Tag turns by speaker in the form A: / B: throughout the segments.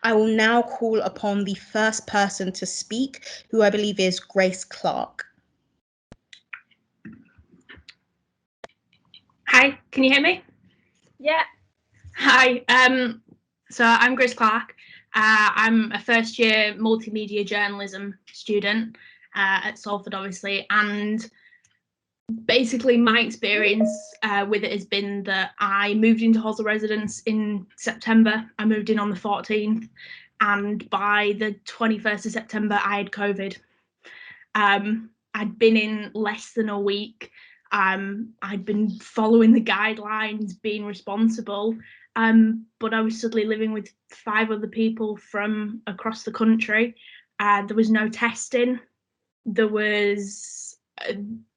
A: I will now call upon the first person to speak, who I believe is Grace Clark.
B: Hi, can you hear me?
C: Yeah.
B: Hi, so I'm Grace Clark. I'm a first year multimedia journalism student at Salford, obviously, and basically my experience with it has been that I moved into hostel residence in September. I moved in on the 14th, and by the 21st of September I had COVID. I'd been in less than a week. I'd been following the guidelines, being responsible, but I was suddenly living with 5 other people from across the country. There was no testing. There was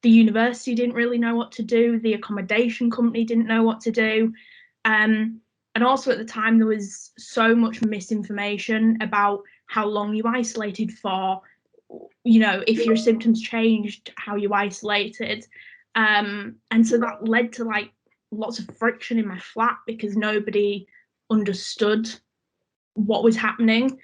B: the university didn't really know what to do. The accommodation company didn't know what to do. And also at the time, there was so much misinformation about how long you isolated for, you know, if your symptoms changed, how you isolated. And so that led to like lots of friction in my flat because nobody understood what was happening.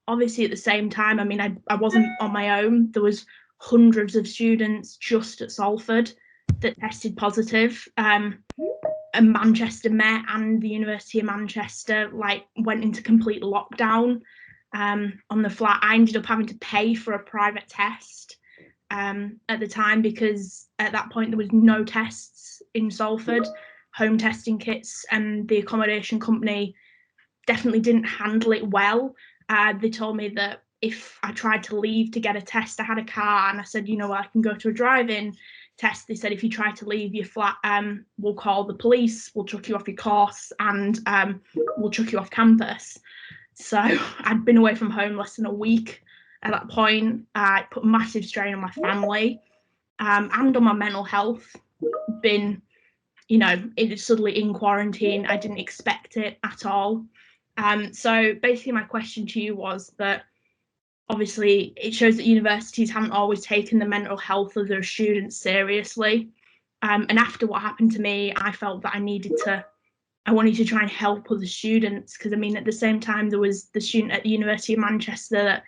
B: Obviously at the same time, I mean, I wasn't on my own. There was hundreds of students just at Salford that tested positive. And Manchester Met and the University of Manchester like went into complete lockdown on the flat. I ended up having to pay for a private test at the time because at that point there was no tests in Salford, home testing kits, and the accommodation company definitely didn't handle it well. They told me that if I tried to leave to get a test, I had a car, and I said, you know, I can go to a drive-in test. They said, if you try to leave your flat, we'll call the police, we'll chuck you off your course, and we'll chuck you off campus. So I'd been away from home less than a week at that point. It put massive strain on my family and on my mental health. Been, you know, suddenly in quarantine. I didn't expect it at all. So basically my question to you was that obviously it shows that universities haven't always taken the mental health of their students seriously. And after what happened to me, I felt that I wanted to try and help other students, because I mean, at the same time, there was the student at the University of Manchester that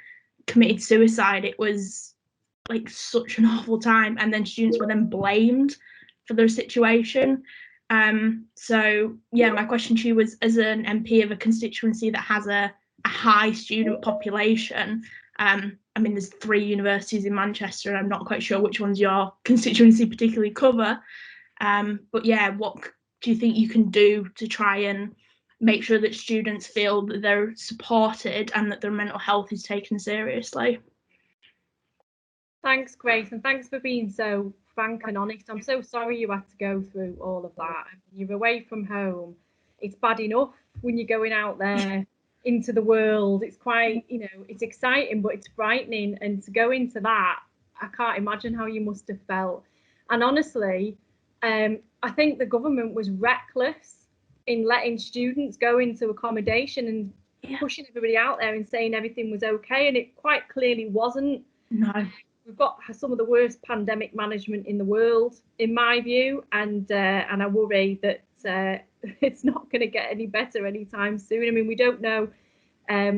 B: committed suicide. It was like such an awful time. And then students were then blamed for their situation. So yeah, my question to you was, as an MP of a constituency that has a high student population, I mean, there's 3 universities in Manchester, and I'm not quite sure which ones your constituency particularly cover. But yeah, what do you think you can do to try and make sure that students feel that they're supported and that their mental health is taken seriously?
C: Thanks, Grace, and thanks for being so frank and honest. I'm so sorry you had to go through all of that. I mean, you're away from home. It's bad enough when you're going out there into the world. It's quite, you know, it's exciting, but it's frightening. And to go into that, I can't imagine how you must have felt. And honestly, I think the government was reckless in letting students go into accommodation and pushing everybody out there and saying everything was okay. And it quite clearly wasn't.
B: No.
C: We've got some of the worst pandemic management in the world, in my view, and I worry that it's not going to get any better anytime soon. I mean, we don't know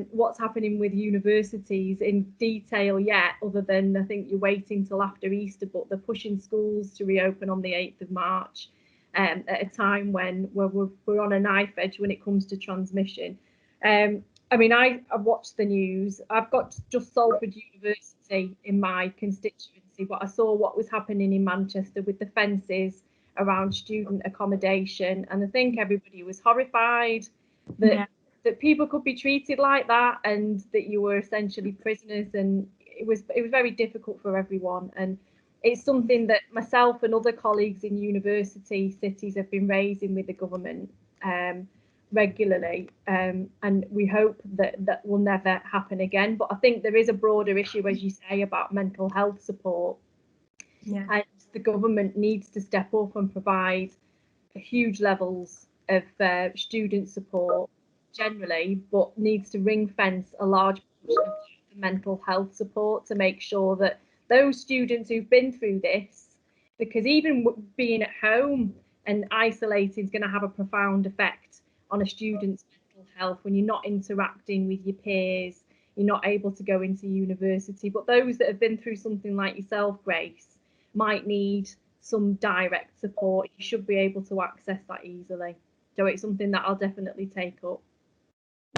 C: what's happening with universities in detail yet, other than I think you're waiting till after Easter, but they're pushing schools to reopen on the 8th of March at a time when we're on a knife edge when it comes to transmission. I mean, I've watched the news. I've got just Salford University in my constituency, but I saw what was happening in Manchester with the fences around student accommodation, and I think everybody was horrified that people could be treated like that, and that you were essentially prisoners, and it was very difficult for everyone. And it's something that myself and other colleagues in university cities have been raising with the government regularly, and we hope that will never happen again. But I think there is a broader issue, as you say, about mental health support, and the government needs to step up and provide huge levels of student support generally, but needs to ring fence a large portion of the mental health support to make sure that those students who've been through this, because even being at home and isolating is going to have a profound effect on a student's mental health when you're not interacting with your peers, you're not able to go into university. But those that have been through something like yourself, Grace, might need some direct support. You should be able to access that easily. So it's something that I'll definitely take up.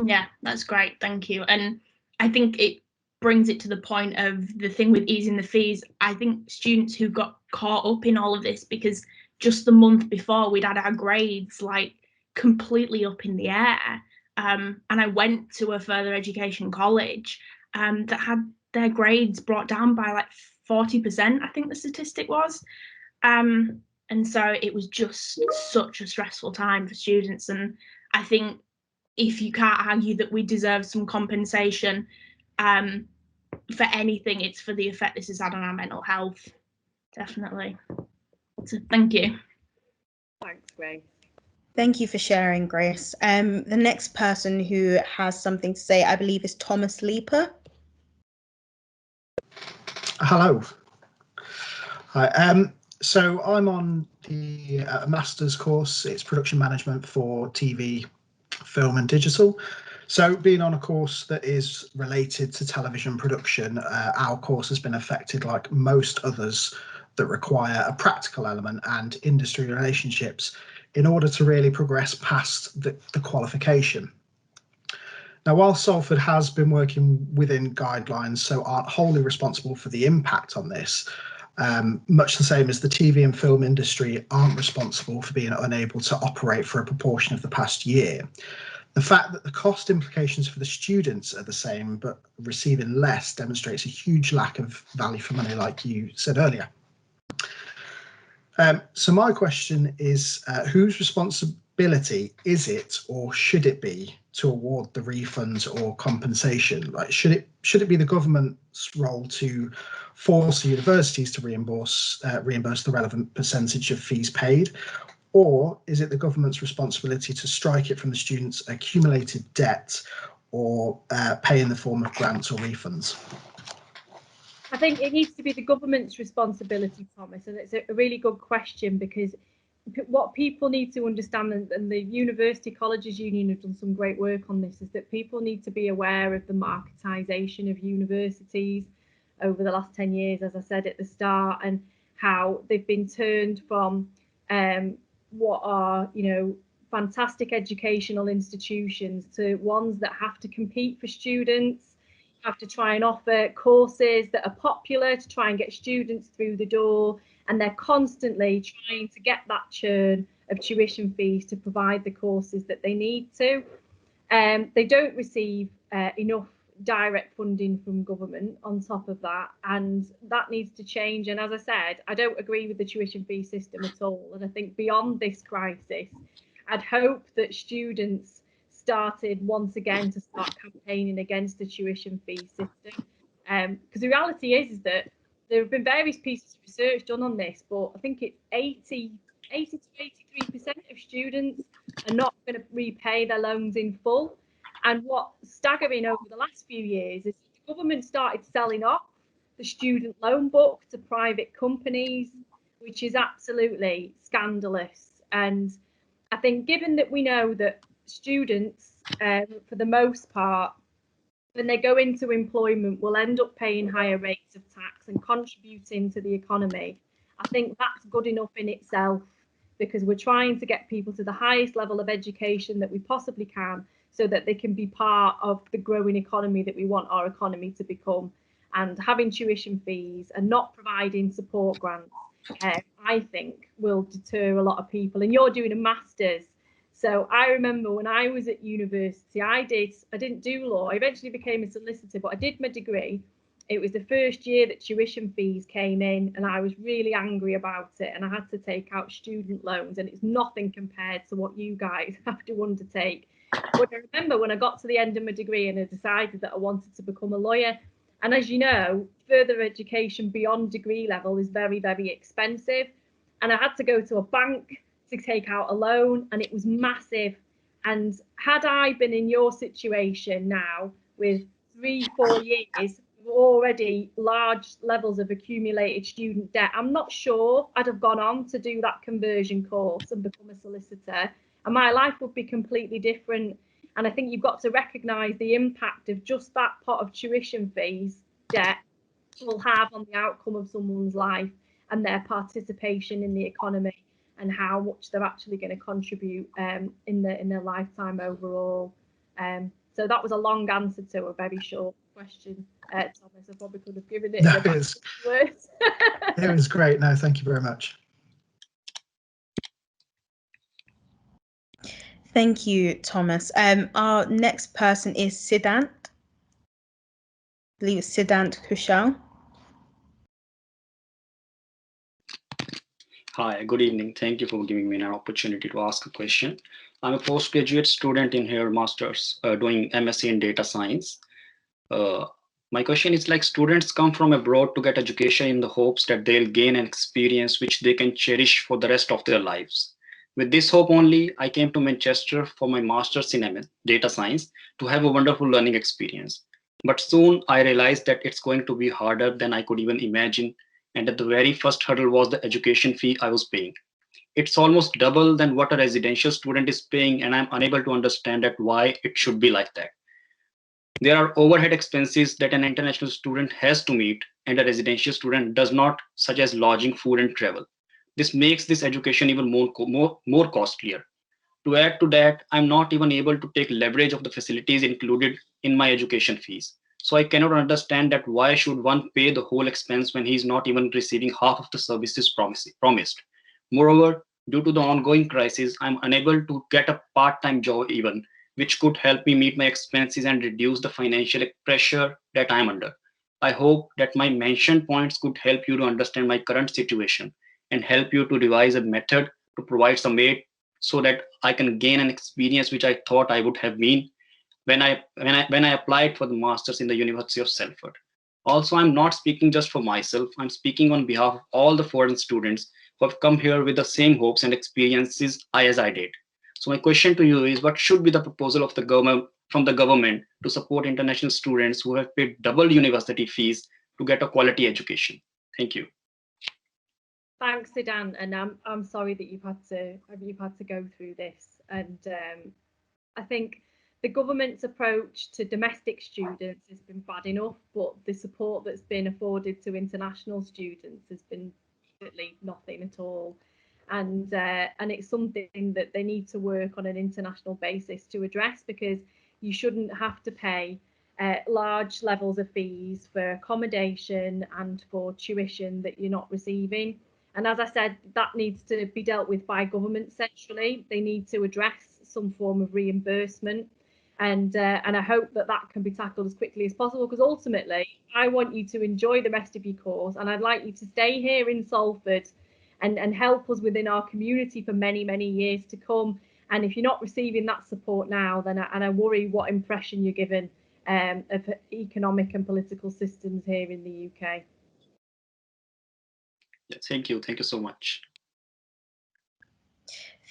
B: Yeah, that's great. Thank you. And I think it brings it to the point of the thing with easing the fees. I think students who got caught up in all of this, because just the month before we'd had our grades like completely up in the air. And I went to a further education college that had their grades brought down by like 40%, I think the statistic was. And so it was just such a stressful time for students. And I think if you can't argue that we deserve some compensation for anything, it's for the effect this has had on our mental health. Definitely. So thank you.
C: Thanks, Grace.
A: Thank you for sharing, Grace. The next person who has something to say, I believe, is Thomas Lieber.
D: Hello. Hi. So I'm on the master's course. It's production management for TV, film and digital. So being on a course that is related to television production, our course has been affected like most others that require a practical element and industry relationships in order to really progress past the qualification. Now, while Salford has been working within guidelines, so aren't wholly responsible for the impact on this, much the same as the TV and film industry aren't responsible for being unable to operate for a proportion of the past year. The fact that the cost implications for the students are the same but receiving less demonstrates a huge lack of value for money, like you said earlier. So my question is, whose responsibility is it, or should it be, to award the refunds or compensation? Like, should it be the government's role to force the universities to reimburse the relevant percentage of fees paid, or is it the government's responsibility to strike it from the students' accumulated debt, or pay in the form of grants or refunds?
C: I think it needs to be the government's responsibility, Thomas, and it's a really good question, because what people need to understand, and the University Colleges Union have done some great work on this, is that people need to be aware of the marketisation of universities over the last 10 years, as I said at the start, and how they've been turned from what are, fantastic educational institutions to ones that have to compete for students, have to try and offer courses that are popular to try and get students through the door, and they're constantly trying to get that churn of tuition fees to provide the courses that they need to. They don't receive enough direct funding from government on top of that, and that needs to change. And as I said, I don't agree with the tuition fee system at all, and I think beyond this crisis, I'd hope that students started once again to start campaigning against the tuition fee system, because the reality is that there have been various pieces of research done on this, but I think it's 80 to 83% of students are not going to repay their loans in full. And what's staggering over the last few years is the government started selling off the student loan book to private companies, which is absolutely scandalous. And I think, given that we know that students, for the most part, when they go into employment, will end up paying higher rates of tax and contributing to the economy, I think that's good enough in itself, because we're trying to get people to the highest level of education that we possibly can, so that they can be part of the growing economy that we want our economy to become. And having tuition fees and not providing support grants, I think, will deter a lot of people. And you're doing a master's. So I remember when I was at university, I didn't do law. I eventually became a solicitor, but I did my degree. It was the first year that tuition fees came in, and I was really angry about it. And I had to take out student loans, and it's nothing compared to what you guys have to undertake. But I remember when I got to the end of my degree and I decided that I wanted to become a lawyer. And as you know, further education beyond degree level is very, very expensive. And I had to go to a bank to take out a loan, and it was massive. And had I been in your situation now, with 3-4 years already large levels of accumulated student debt, I'm not sure I'd have gone on to do that conversion course and become a solicitor, and my life would be completely different. And I think you've got to recognise the impact of just that pot of tuition fees debt will have on the outcome of someone's life and their participation in the economy, and how much they're actually going to contribute in their lifetime overall. So that was a long answer to a very short question, Thomas. I probably could have given it.
D: No,
C: in words.
D: It was great. No, thank you very much.
A: Thank you, Thomas. Our next person is Siddhant. I believe it's Siddhant Kushal.
E: Hi, good evening. Thank you for giving me an opportunity to ask a question. I'm a postgraduate student in here, master's, doing MSc in data science. My question is, like, students come from abroad to get education in the hopes that they'll gain an experience which they can cherish for the rest of their lives. With this hope only, I came to Manchester for my master's in data science to have a wonderful learning experience. But soon I realized that it's going to be harder than I could even imagine. And that the very first hurdle was the education fee I was paying. It's almost double than what a residential student is paying, and I'm unable to understand that why it should be like that. There are overhead expenses that an international student has to meet and a residential student does not, such as lodging, food, and travel. This makes this education even more costlier. To add to that, I'm not even able to take leverage of the facilities included in my education fees. So I cannot understand that why should one pay the whole expense when he's not even receiving half of the services promised. Moreover, due to the ongoing crisis, I'm unable to get a part-time job even, which could help me meet my expenses and reduce the financial pressure that I'm under. I hope that my mentioned points could help you to understand my current situation and help you to devise a method to provide some aid so that I can gain an experience which I thought I would have been when I applied for the masters in the University of Salford. Also, I'm not speaking just for myself. I'm speaking on behalf of all the foreign students who have come here with the same hopes and experiences as I did. So my question to you is, what should be the proposal of the government from the government to support international students who have paid double university fees to get a quality education? Thank you.
C: Thanks, Siddhant, and I'm sorry that you've had to go through this. And I think the government's approach to domestic students has been bad enough, but the support that's been afforded to international students has been really nothing at all. And it's something that they need to work on an international basis to address, because you shouldn't have to pay large levels of fees for accommodation and for tuition that you're not receiving. And as I said, that needs to be dealt with by government centrally. They need to address some form of reimbursement. And I hope that can be tackled as quickly as possible, because ultimately I want you to enjoy the rest of your course, and I'd like you to stay here in Salford and help us within our community for many, many years to come. And if you're not receiving that support now, then I worry what impression you're given of economic and political systems here in the UK.
E: Yeah, thank you so much.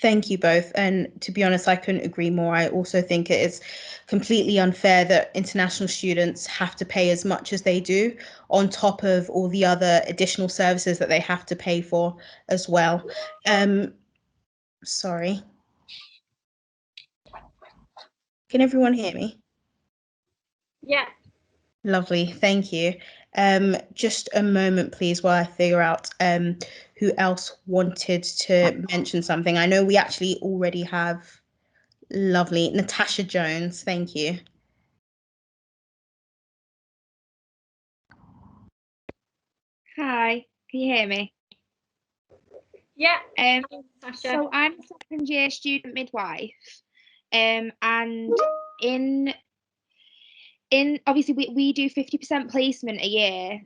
A: Thank you both. And to be honest, I couldn't agree more. I also think it is completely unfair that international students have to pay as much as they do on top of all the other additional services that they have to pay for as well. Sorry. Can everyone hear me?
C: Yeah.
A: Lovely, thank you. Just a moment, please, while I figure out who else wanted to mention something. I know we actually already have lovely Natasha Jones. Thank you.
F: Hi, can you hear me?
C: Yeah.
F: So I'm a second year student midwife, and in obviously we do 50% placement a year,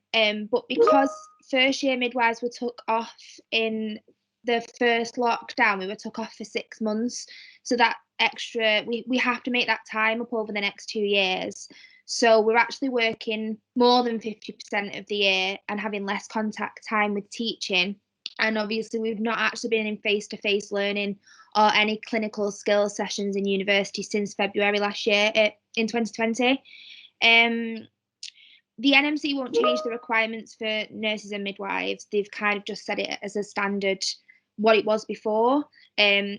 F: but because first year midwives were took off in the first lockdown, we were took off for 6 months, so that extra we have to make that time up over the next 2 years. So we're actually working more than 50% of the year and having less contact time with teaching. And obviously we've not actually been in face-to-face learning or any clinical skills sessions in university since February last year in 2020. The NMC won't change the requirements for nurses and midwives. They've kind of just set it as a standard what it was before.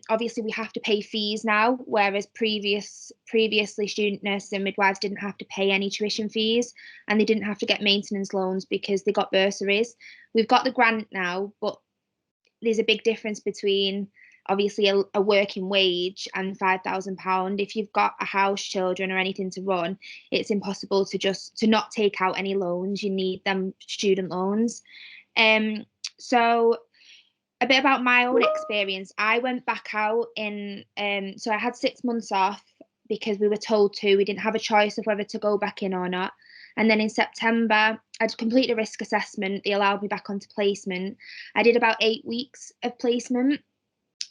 F: Obviously we have to pay fees now, whereas previously student nurses and midwives didn't have to pay any tuition fees, and they didn't have to get maintenance loans because they got bursaries. We've got the grant now, but there's a big difference between obviously a working wage and £5,000. If you've got a house, children or anything to run, it's impossible to not take out any loans. You need them student loans. So a bit about my own experience. I went back out so I had 6 months off because we were told to. We didn't have a choice of whether to go back in or not. And then in September, I'd completed a risk assessment. They allowed me back onto placement. I did about 8 weeks of placement.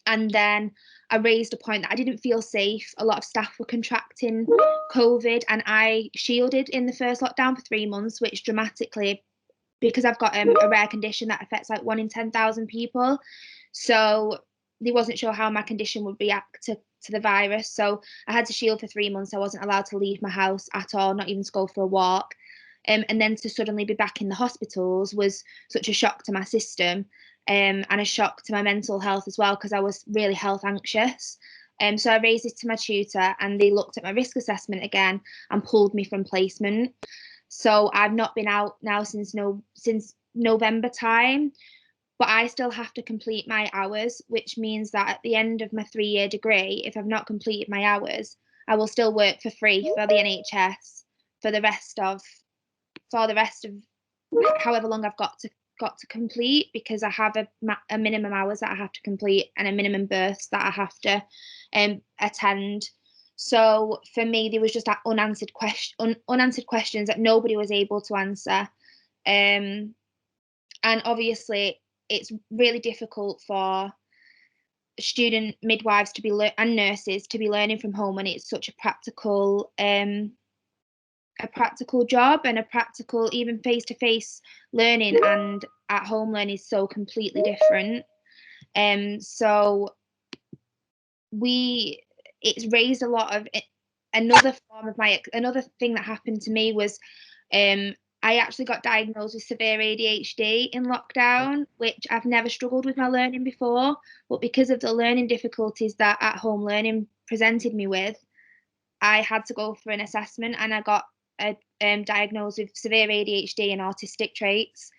F: And then I raised a point that I didn't feel safe. A lot of staff were contracting COVID, and I shielded in the first lockdown for 3 months, which dramatically, because I've got a rare condition that affects like 1 in 10,000 people. So they wasn't sure how my condition would react to the virus. So I had to shield for 3 months. I wasn't allowed to leave my house at all, not even to go for a walk. And then to suddenly be back in the hospitals was such a shock to my system, and a shock to my mental health as well, because I was really health anxious. So I raised it to my tutor, and they looked at my risk assessment again and pulled me from placement. So I've not been out now since November time, but I still have to complete my hours, which means that at the end of my 3-year degree, if I've not completed my hours, I will still work for free for the NHS for the rest of however long I've got to complete, because I have a minimum hours that I have to complete and a minimum births that I have to attend. So for me, there was just that unanswered questions that nobody was able to answer. And obviously it's really difficult for student midwives and nurses to be learning from home when it's such a practical job, and a practical, even face-to-face learning and at home learning is so completely different. So it's raised a lot of another thing that happened to me was I actually got diagnosed with severe ADHD in lockdown, which I've never struggled with my learning before, but because of the learning difficulties that at home learning presented me with, I had to go for an assessment, and I got diagnosed with severe ADHD and autistic traits,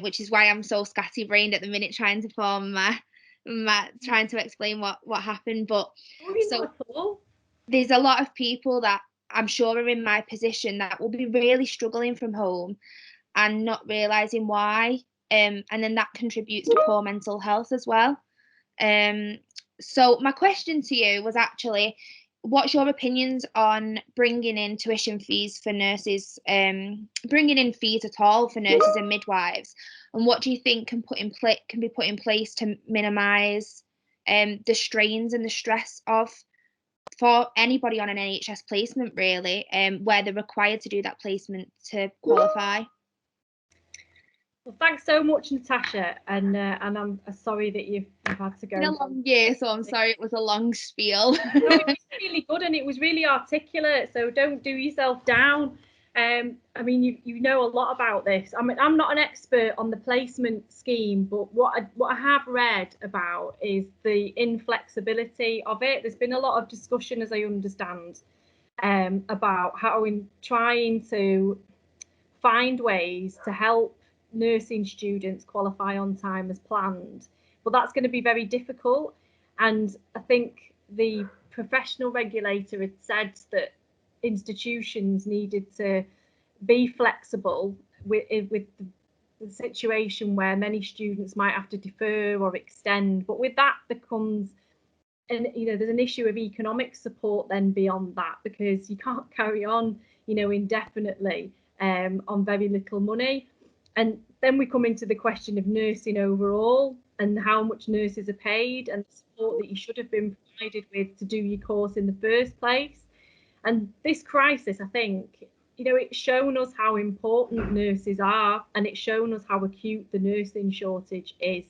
F: which is why I'm so scatty-brained at the minute trying to form trying to explain what happened. But so there's a lot of people that I'm sure are in my position that will be really struggling from home and not realizing why, and then that contributes to poor mental health as well. So my question to you was actually, what's your opinions on bringing in tuition fees for nurses, bringing in fees at all for nurses and midwives, and what do you think can be put in place to minimise the strains and the stress for anybody on an NHS placement, really, where they're required to do that placement to qualify?
C: Well, thanks so much, Natasha, and I'm sorry that you've had to go.
F: It's been a long year, so I'm sorry it was a long spiel.
C: No, it was really good, and it was really articulate, so don't do yourself down. I mean, you know a lot about this. I mean, I'm not an expert on the placement scheme, but what I have read about is the inflexibility of it. There's been a lot of discussion, as I understand, about how in trying to find ways to help nursing students qualify on time as planned, but that's going to be very difficult. And I think the professional regulator had said that institutions needed to be flexible with the situation where many students might have to defer or extend, but with that becomes there's an issue of economic support then beyond that, because you can't carry on indefinitely on very little money. And then we come into the question of nursing overall and how much nurses are paid and the support that you should have been provided with to do your course in the first place. And this crisis, I think, it's shown us how important nurses are, and it's shown us how acute the nursing shortage is.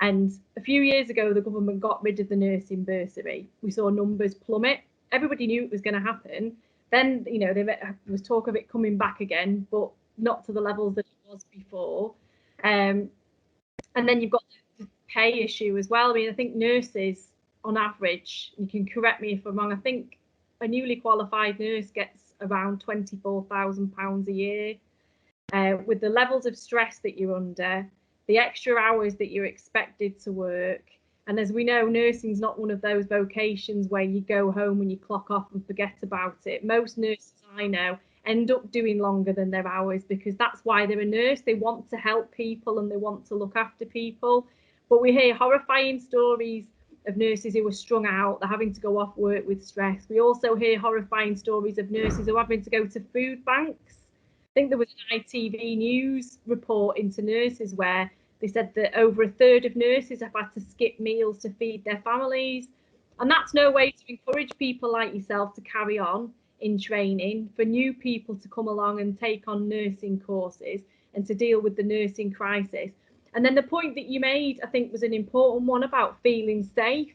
C: And a few years ago, the government got rid of the nursing bursary. We saw numbers plummet. Everybody knew it was going to happen. Then, there was talk of it coming back again, but not to the levels that it was before. And then you've got pay issue as well. I mean, I think nurses, on average, you can correct me if I'm wrong, I think a newly qualified nurse gets around £24,000 a year. With the levels of stress that you're under, the extra hours that you're expected to work, and as we know, nursing's not one of those vocations where you go home and you clock off and forget about it. Most nurses I know end up doing longer than their hours because that's why they're a nurse. They want to help people and they want to look after people. But we hear horrifying stories of nurses who are strung out, they're having to go off work with stress. We also hear horrifying stories of nurses who are having to go to food banks. I think there was an ITV News report into nurses where they said that over a third of nurses have had to skip meals to feed their families. And that's no way to encourage people like yourself to carry on in training, for new people to come along and take on nursing courses and to deal with the nursing crisis. And then the point that you made, I think, was an important one about feeling safe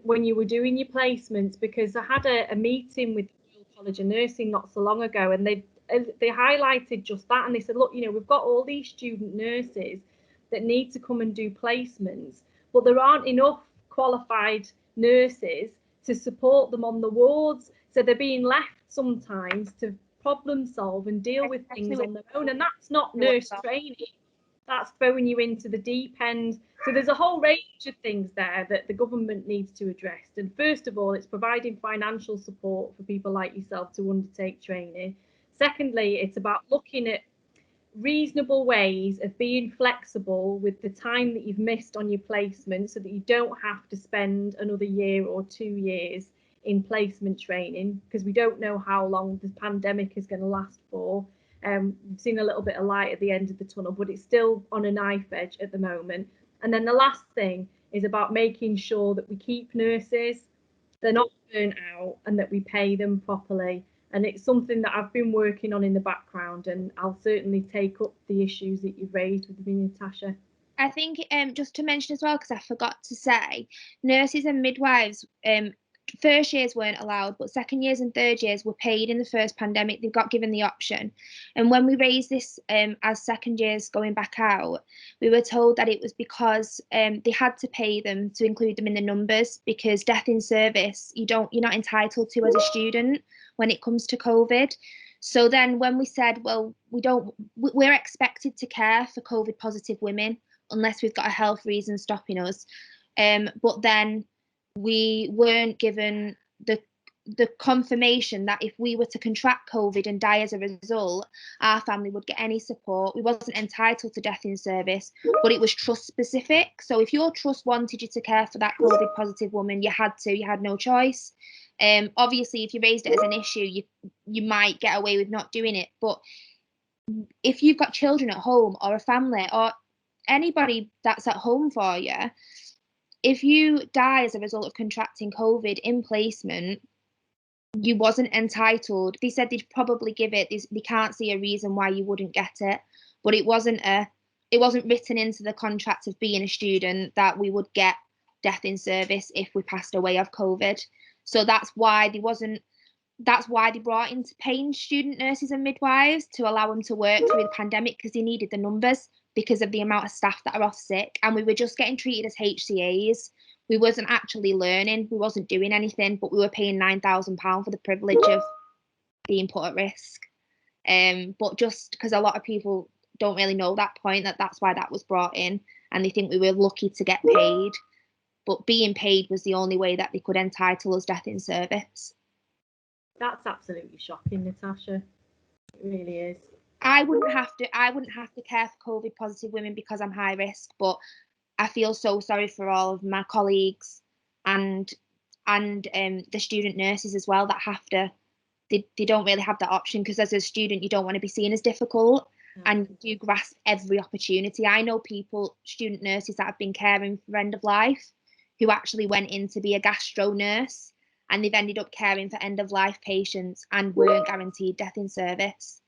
C: when you were doing your placements, because I had a meeting with the Royal College of Nursing not so long ago, and they highlighted just that, and they said, look, you know, we've got all these student nurses that need to come and do placements, but there aren't enough qualified nurses to support them on the wards, so they're being left sometimes to problem solve and deal with things on their own, and that's not nurse training. That's throwing you into the deep end. So there's a whole range of things there that the government needs to address. And first of all, it's providing financial support for people like yourself to undertake training. Secondly, it's about looking at reasonable ways of being flexible with the time that you've missed on your placement so that you don't have to spend another year or 2 years in placement training, because we don't know how long the pandemic is going to last for. We've seen a little bit of light at the end of the tunnel, but it's still on a knife edge at the moment. And then the last thing is about making sure that we keep nurses, they're not burnt out, and that we pay them properly. And it's something that I've been working on in the background, and I'll certainly take up the issues that you've raised with me, Natasha.
F: I think just to mention as well, because I forgot to say, nurses and midwives, first years weren't allowed, but second years and third years were paid in the first pandemic. They got given the option. And when we raised this as second years going back out, we were told that it was because they had to pay them to include them in the numbers, because death in service, you're not entitled to as a student when it comes to COVID. So then when we said, well, we're expected to care for COVID positive women unless we've got a health reason stopping us. But then we weren't given the confirmation that if we were to contract COVID and die as a result, our family would get any support. We wasn't entitled to death in service, but it was trust specific. So if your trust wanted you to care for that COVID positive woman, you had no choice. Obviously, if you raised it as an issue, you might get away with not doing it. But if you've got children at home, or a family, or anybody that's at home for you, if you die as a result of contracting COVID in placement, you wasn't entitled. They said they'd probably give it. They can't see a reason why you wouldn't get it, but it wasn't written into the contract of being a student that we would get death in service if we passed away of COVID. So that's why they brought into paying student nurses and midwives to allow them to work through the pandemic, because they needed the numbers because of the amount of staff that are off sick, and we were just getting treated as HCAs. We wasn't actually learning, we wasn't doing anything, but we were paying £9,000 for the privilege of being put at risk. But just because a lot of people don't really know that point, that's why that was brought in, and they think we were lucky to get paid. But being paid was the only way that they could entitle us death in service.
C: That's absolutely shocking, Natasha. It really is.
F: I wouldn't have to care for COVID positive women because I'm high risk, but I feel so sorry for all of my colleagues and the student nurses as well that have to. They don't really have that option, because as a student you don't want to be seen as difficult, and you grasp every opportunity. I know student nurses that have been caring for end of life, who actually went in to be a gastro nurse, and they've ended up caring for end of life patients and weren't guaranteed death in service.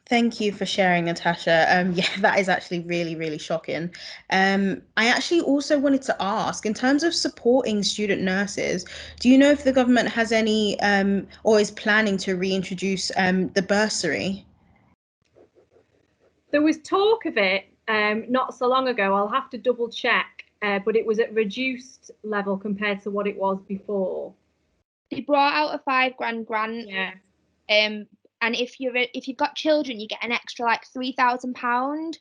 A: Thank you for sharing, Natasha. Yeah, that is actually really, really shocking. I actually also wanted to ask, in terms of supporting student nurses, do you know if the government has any or is planning to reintroduce the bursary?
C: There was talk of it not so long ago. I'll have to double check, but it was at reduced level compared to what it was before.
F: They brought out a £5,000 grant.
C: Yeah.
F: And if you've got children, you get an extra like £3,000.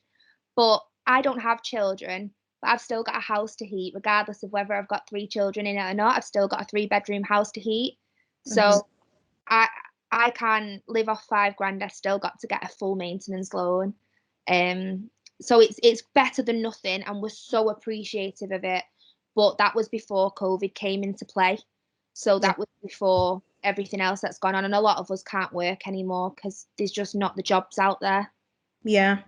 F: But I don't have children, but I've still got a house to heat, regardless of whether I've got 3 children in it or not. I've still got a 3-bedroom house to heat. So I can live off £5,000. I still got to get a full maintenance loan. So it's better than nothing, and we're so appreciative of it. But that was before COVID came into play. So that was before everything else that's gone on, and a lot of us can't work anymore because there's just not the jobs out there.
A: Yeah.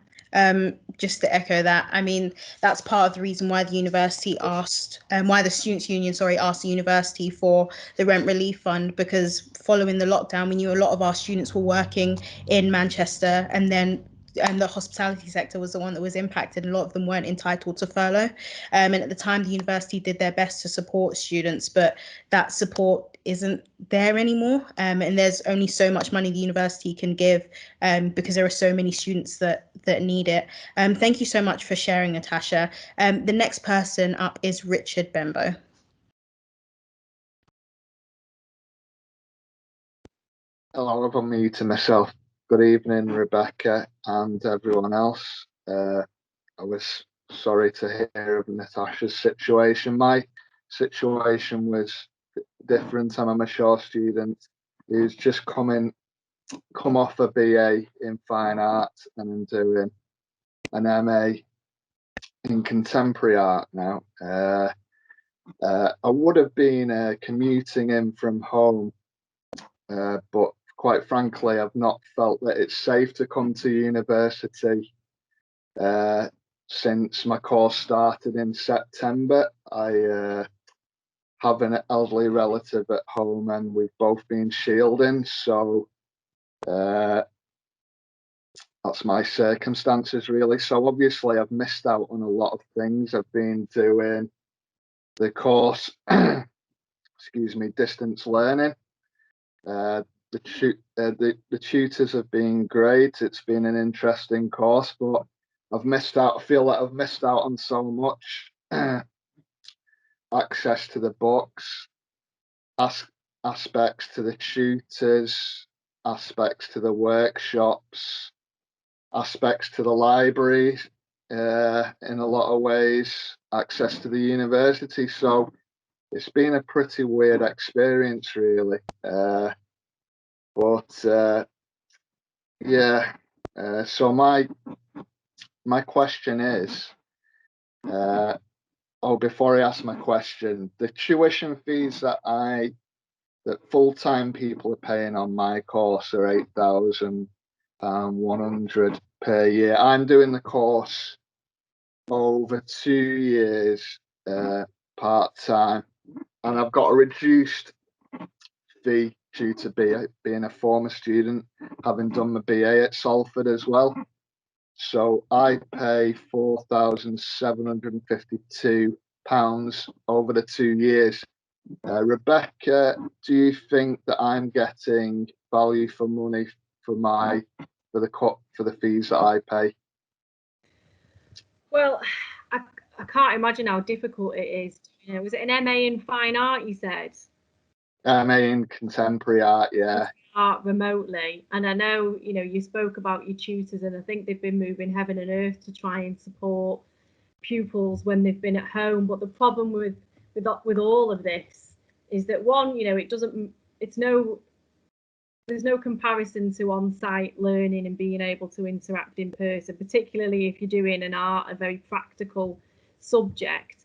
A: Just to echo that, I mean, that's part of the reason why the university asked, why the Students' Union, asked the university for the rent relief fund, because following the lockdown, we knew a lot of our students were working in Manchester, and then the hospitality sector was the one that was impacted. A lot of them weren't entitled to furlough. And at the time, the university did their best to support students, but that support isn't there anymore. And there's only so much money the university can give, because there are so many students that need it. Thank you so much for sharing, Natasha. The next person up is Richard Bembo.
G: Hello, I've unmuted myself. Good evening, Rebecca and everyone else. I was sorry to hear of Natasha's situation. My situation was different. I'm a mature student who's just come off a BA in fine art, and I'm doing an MA in contemporary art now. I would have been commuting in from home, but quite frankly, I've not felt that it's safe to come to university since my course started in September. I have an elderly relative at home, and we've both been shielding, so that's my circumstances really. So obviously I've missed out on a lot of things. I've been doing the course, excuse me, distance learning. The tutors have been great. It's been an interesting course, but I've missed out. I feel like I've missed out on so much. Access to the books, aspects to the tutors, aspects to the workshops, aspects to the library, in a lot of ways, access to the university. So it's been a pretty weird experience, really. So my question is, before I ask my question, the tuition fees that full-time people are paying on my course are £8,100 per year. I'm doing the course over 2 years, part-time, and I've got a reduced fee due to being a former student, having done my BA at Salford as well. So I pay £4,752 over the 2 years. Rebecca, do you think that I'm getting value for money for the fees that I pay?
C: Well, I can't imagine how difficult it is. You know, was it an MA in fine art, you said?
G: MA in contemporary art, yeah.
C: Art remotely. And I know, you know, you spoke about your tutors, and I think they've been moving heaven and earth to try and support pupils when they've been at home. But the problem with all of this is that, one, you know, there's no comparison to on-site learning and being able to interact in person, particularly if you're doing a very practical subject.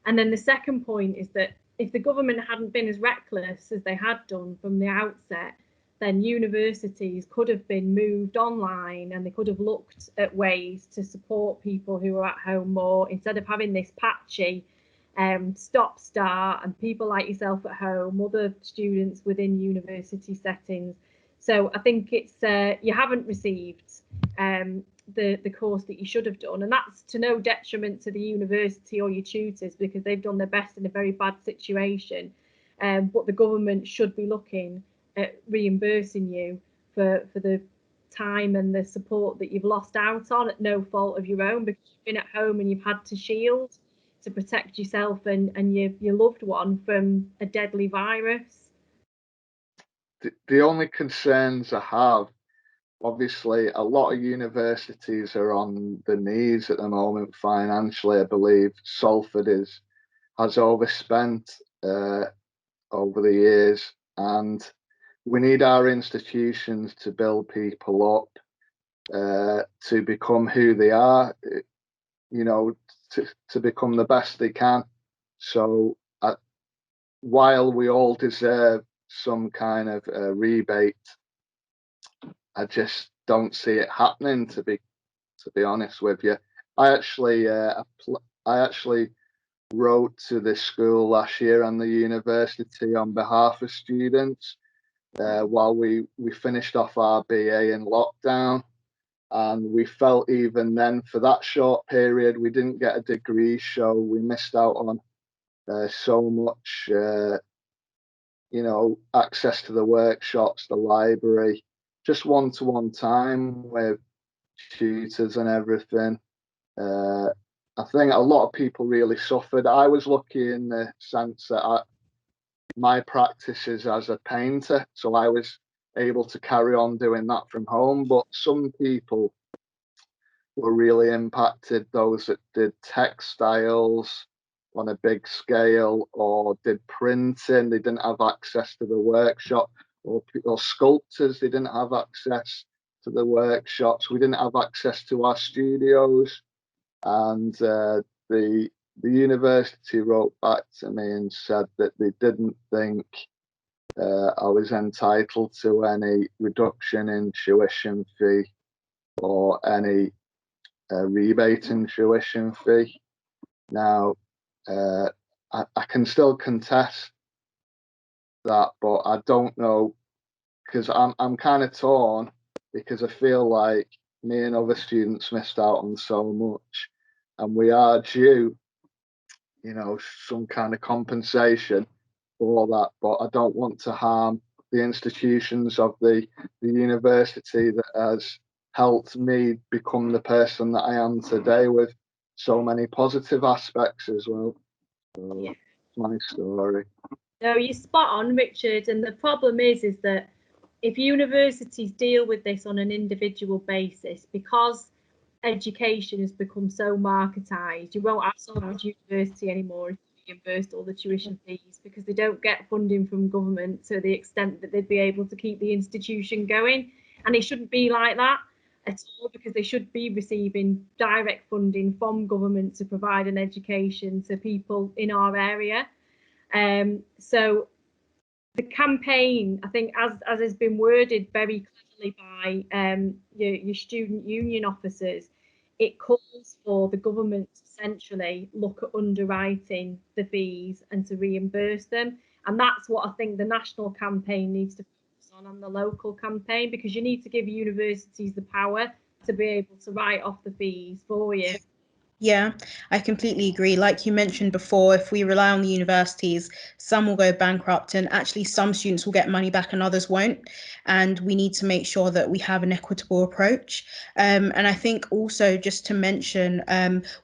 C: And then the second point is that if the government hadn't been as reckless as they had done from the outset, then universities could have been moved online, and they could have looked at ways to support people who are at home more, instead of having this patchy stop-start and people like yourself at home, other students within university settings. So I think it's you haven't received the course that you should have done, and that's to no detriment to the university or your tutors, because they've done their best in a very bad situation. But the government should be looking at reimbursing you for the time and the support that you've lost out on at no fault of your own, because you've been at home and you've had to shield to protect yourself and your loved one from a deadly virus.
G: The only concerns I have, obviously, a lot of universities are on the knees at the moment financially. I believe Salford has overspent over the years, and we need our institutions to build people up to become who they are, you know, to become the best they can. So while we all deserve some kind of rebate, I just don't see it happening, to be honest with you. I actually wrote to the school last year and the university on behalf of students while we finished off our BA in lockdown, and we felt even then, for that short period, we didn't get a degree, so we missed out on so much, you know, access to the workshops, the library, just one-to-one time with tutors and everything. I think a lot of people really suffered. I was lucky in the sense that my practice is as a painter, so I was able to carry on doing that from home. But some people were really impacted, those that did textiles on a big scale or did printing. They didn't have access to the workshop, or sculptors, they didn't have access to the workshops. We didn't have access to our studios. And the university wrote back to me and said that they didn't think I was entitled to any reduction in tuition fee or any rebate in tuition fee. Now, I can still contest that, but I don't know, because I'm kind of torn, because I feel like me and other students missed out on so much, and we are due, you know, some kind of compensation for that. But I don't want to harm the institutions of the university that has helped me become the person that I am today, with so many positive aspects as well. So
C: Yeah.
G: that's my story.
C: No, you're spot on, Richard. And the problem is that if universities deal with this on an individual basis, because education has become so marketised, you won't have Salford University anymore if you reimburse all the tuition fees, because they don't get funding from government to the extent that they'd be able to keep the institution going. And it shouldn't be like that at all, because they should be receiving direct funding from government to provide an education to people in our area. So the campaign, I think, as has been worded very clearly by your student union officers, it calls for the government to essentially look at underwriting the fees and to reimburse them. And that's what I think the national campaign needs to focus on, and the local campaign, because you need to give universities the power to be able to write off the fees for you.
A: Yeah, I completely agree. Like you mentioned before, if we rely on the universities, some will go bankrupt, and actually some students will get money back and others won't. And we need to make sure that we have an equitable approach. And I think also, just to mention,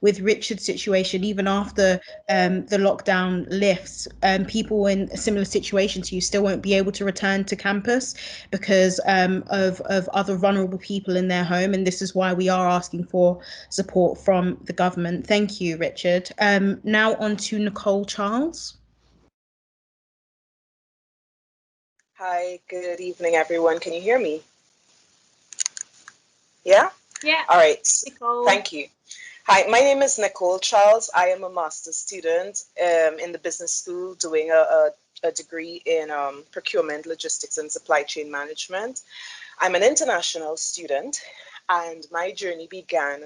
A: with Richard's situation, even after the lockdown lifts, people in a similar situation to you still won't be able to return to campus because of other vulnerable people in their home. And this is why we are asking for support from the government. Thank you, Richard. Now on to Nicole Charles.
H: Hi, good evening, everyone. Can you hear me? Yeah?
C: Yeah.
H: All right.
C: Nicole.
H: Thank you. Hi, my name is Nicole Charles. I am a master's student in the business school doing a degree in procurement, logistics, and supply chain management. I'm an international student, and my journey began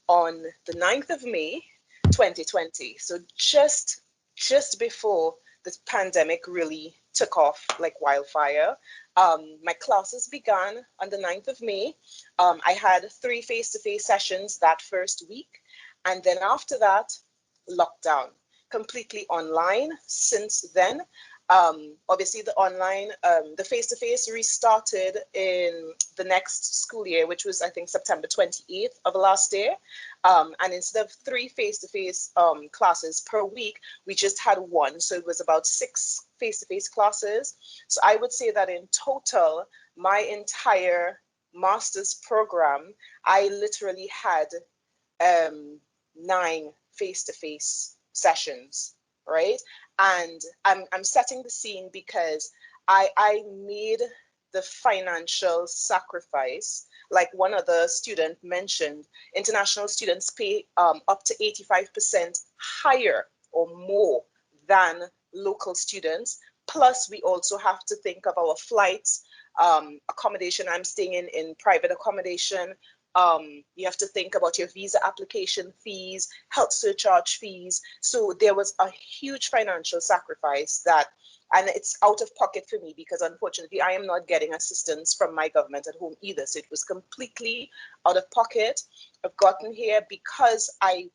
H: on the 9th of May, 2020. So just before the pandemic really took off like wildfire. My classes began on the 9th of May. I had 3 face-to-face sessions that first week. And then after that, lockdown, completely online. Since then, Obviously, the online, the face-to-face restarted in the next school year, which was, I think, September 28th of last year. And instead of 3 face-to-face classes per week, we just had 1. So it was about 6 face-to-face classes. So I would say that in total, my entire master's program, I literally had 9 face-to-face sessions, right? And I'm setting the scene because I made the financial sacrifice. Like one other student mentioned, international students pay up to 85% higher or more than local students. Plus, we also have to think of our flights, accommodation. I'm staying in private accommodation. You have to think about your visa application fees, health surcharge fees. So there was a huge financial sacrifice that, and it's out of pocket for me because unfortunately I am not getting assistance from my government at home either. So it was completely out of pocket. I've gotten here because I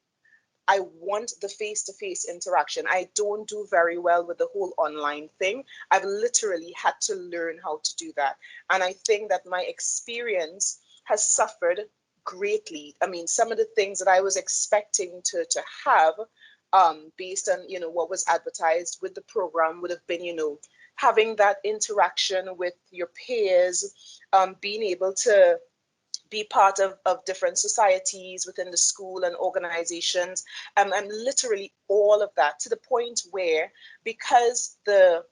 H: want the face-to-face interaction. I don't do very well with the whole online thing. I've literally had to learn how to do that. And I think that my experience has suffered greatly. I mean, some of the things that I was expecting to have based on, what was advertised with the program would have been, having that interaction with your peers, being able to be part of different societies within the school and organizations, and literally all of that, to the point where, because the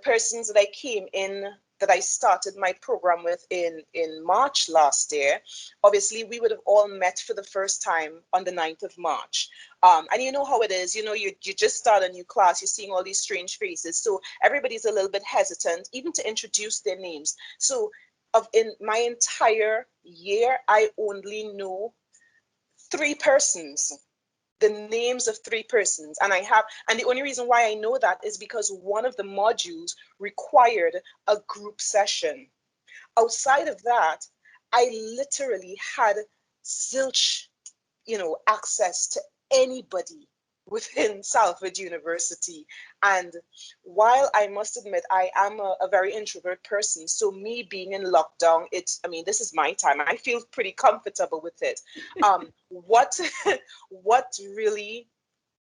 H: persons that I came in, that I started my program with in March last year, obviously we would have all met for the first time on the 9th of March. And you know how it is, you just start a new class, you're seeing all these strange faces. So everybody's a little bit hesitant even to introduce their names. So in my entire year, I only know 3 persons, the names of 3 persons. And the only reason why I know that is because one of the modules required a group session. Outside of that, I literally had zilch, access to anybody within Salford University. And while I must admit I am a very introvert person, so me being in lockdown, this is my time. I feel pretty comfortable with it. What really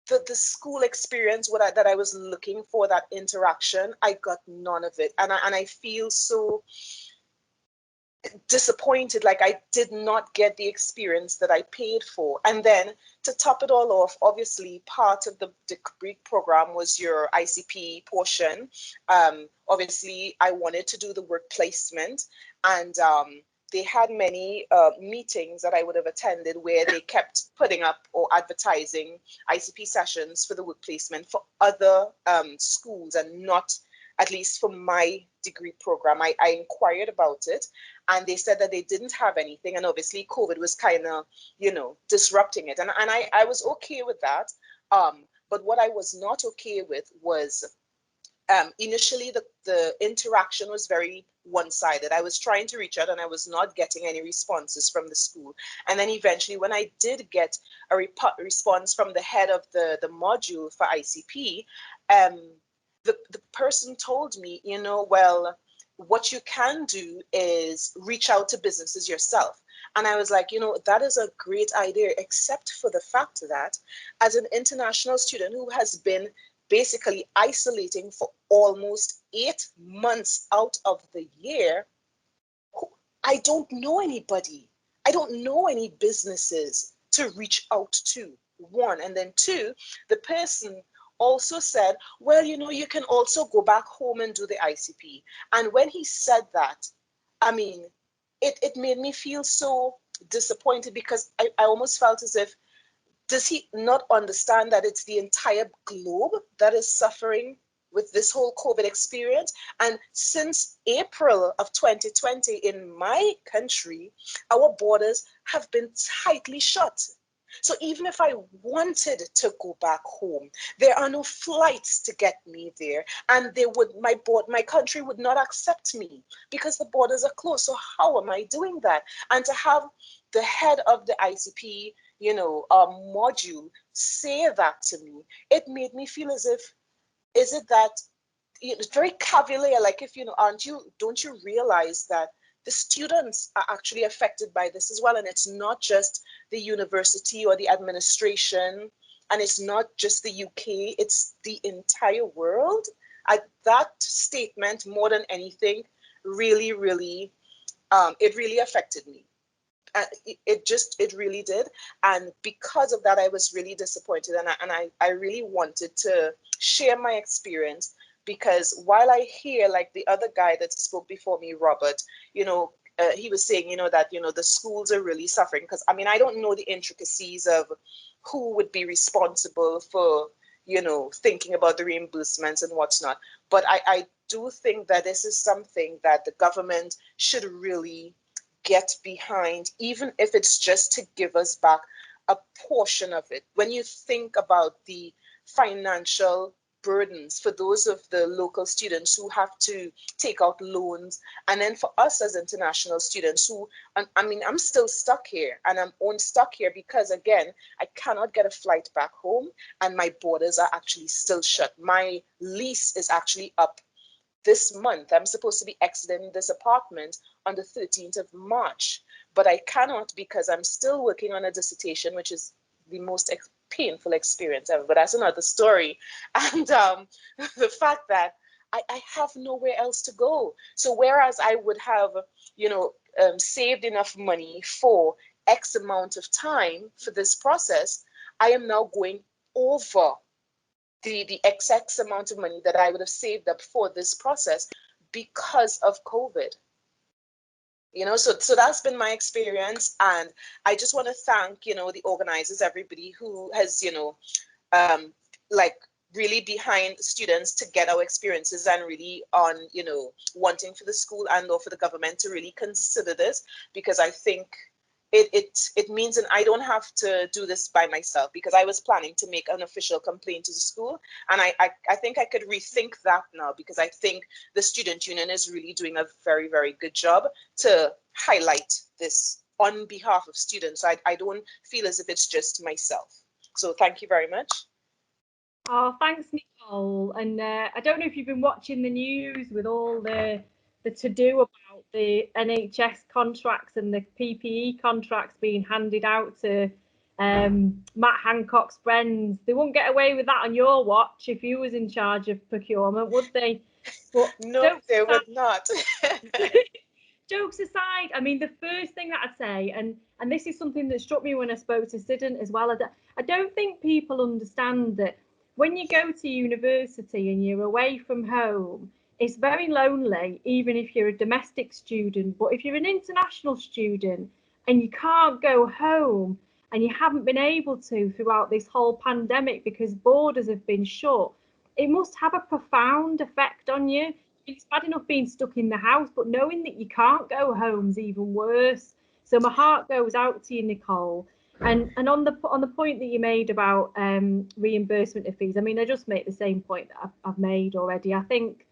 H: the school experience, that I was looking for, that interaction, I got none of it. And I feel so disappointed, like I did not get the experience that I paid for. And then to top it all off, obviously part of the degree program was your ICP portion. Obviously I wanted to do the work placement, and they had many meetings that I would have attended where they kept putting up or advertising ICP sessions for the work placement for other schools, and not, at least for my degree program. I inquired about it, and they said that they didn't have anything. And obviously COVID was kind of, disrupting it. And I was okay with that. But what I was not okay with was, initially the interaction was very one-sided. I was trying to reach out and I was not getting any responses from the school. And then eventually, when I did get a response from the head of the module for ICP, the person told me, well, what you can do is reach out to businesses yourself. And I was like, that is a great idea, except for the fact that as an international student who has been basically isolating for almost 8 months out of the year, I don't know anybody. I don't know any businesses to reach out to, 1. And then 2, the person also said, well, you can also go back home and do the ICP. And when he said that, it made me feel so disappointed, because I almost felt as if, does he not understand that it's the entire globe that is suffering with this whole COVID experience? And since April of 2020 in my country, our borders have been tightly shut. So even if I wanted to go back home, there are no flights to get me there, and my country would not accept me because the borders are closed. So how am I doing that? And to have the head of the ICP, module say that to me, it made me feel as if is it that it's very cavalier, like, if don't you realize that the students are actually affected by this as well, and it's not just the university or the administration, and it's not just the UK, it's the entire world. That statement, more than anything, really, really, it really affected me. It really did. And because of that, I was really disappointed, and I really wanted to share my experience, because while I hear, like the other guy that spoke before me, Robert, he was saying, that, the schools are really suffering, because I don't know the intricacies of who would be responsible for, thinking about the reimbursements and what's not. But I do think that this is something that the government should really get behind, even if it's just to give us back a portion of it. When you think about the financial burdens for those of the local students who have to take out loans, and then for us as international students who, I'm still stuck here, and I'm stuck here because, again, I cannot get a flight back home, and my borders are actually still shut. My lease is actually up this month. I'm supposed to be exiting this apartment on the 13th of March, but I cannot, because I'm still working on a dissertation, which is the most painful experience ever, but that's another story. And the fact that I have nowhere else to go. So whereas I would have, saved enough money for X amount of time for this process, I am now going over the XX amount of money that I would have saved up for this process because of COVID. So that's been my experience, and I just want to thank, the organizers, everybody who has, like, really behind students to get our experiences, and really on, wanting for the school and or for the government to really consider this, because I think it means, and I don't have to do this by myself, because I was planning to make an official complaint to the school, and I think I could rethink that now, because I think the student union is really doing a very, very good job to highlight this on behalf of students. I don't feel as if it's just myself. So thank you very much.
C: Oh, thanks, Nicole. And I don't know if you've been watching the news with all the to-do about the NHS contracts and the PPE contracts being handed out to Matt Hancock's friends. They won't get away with that on your watch if you was in charge of procurement, would they? But
H: no, they would not.
C: Jokes aside, the first thing that I'd say, and this is something that struck me when I spoke to Sidon as well, I don't think people understand that when you go to university and you're away from home, it's very lonely, even if you're a domestic student. But if you're an international student and you can't go home, and you haven't been able to throughout this whole pandemic because borders have been shut, it must have a profound effect on you. It's bad enough being stuck in the house, but knowing that you can't go home is even worse. So my heart goes out to you, Nicole. And on the point that you made about reimbursement of fees, I just make the same point that I've made already. I think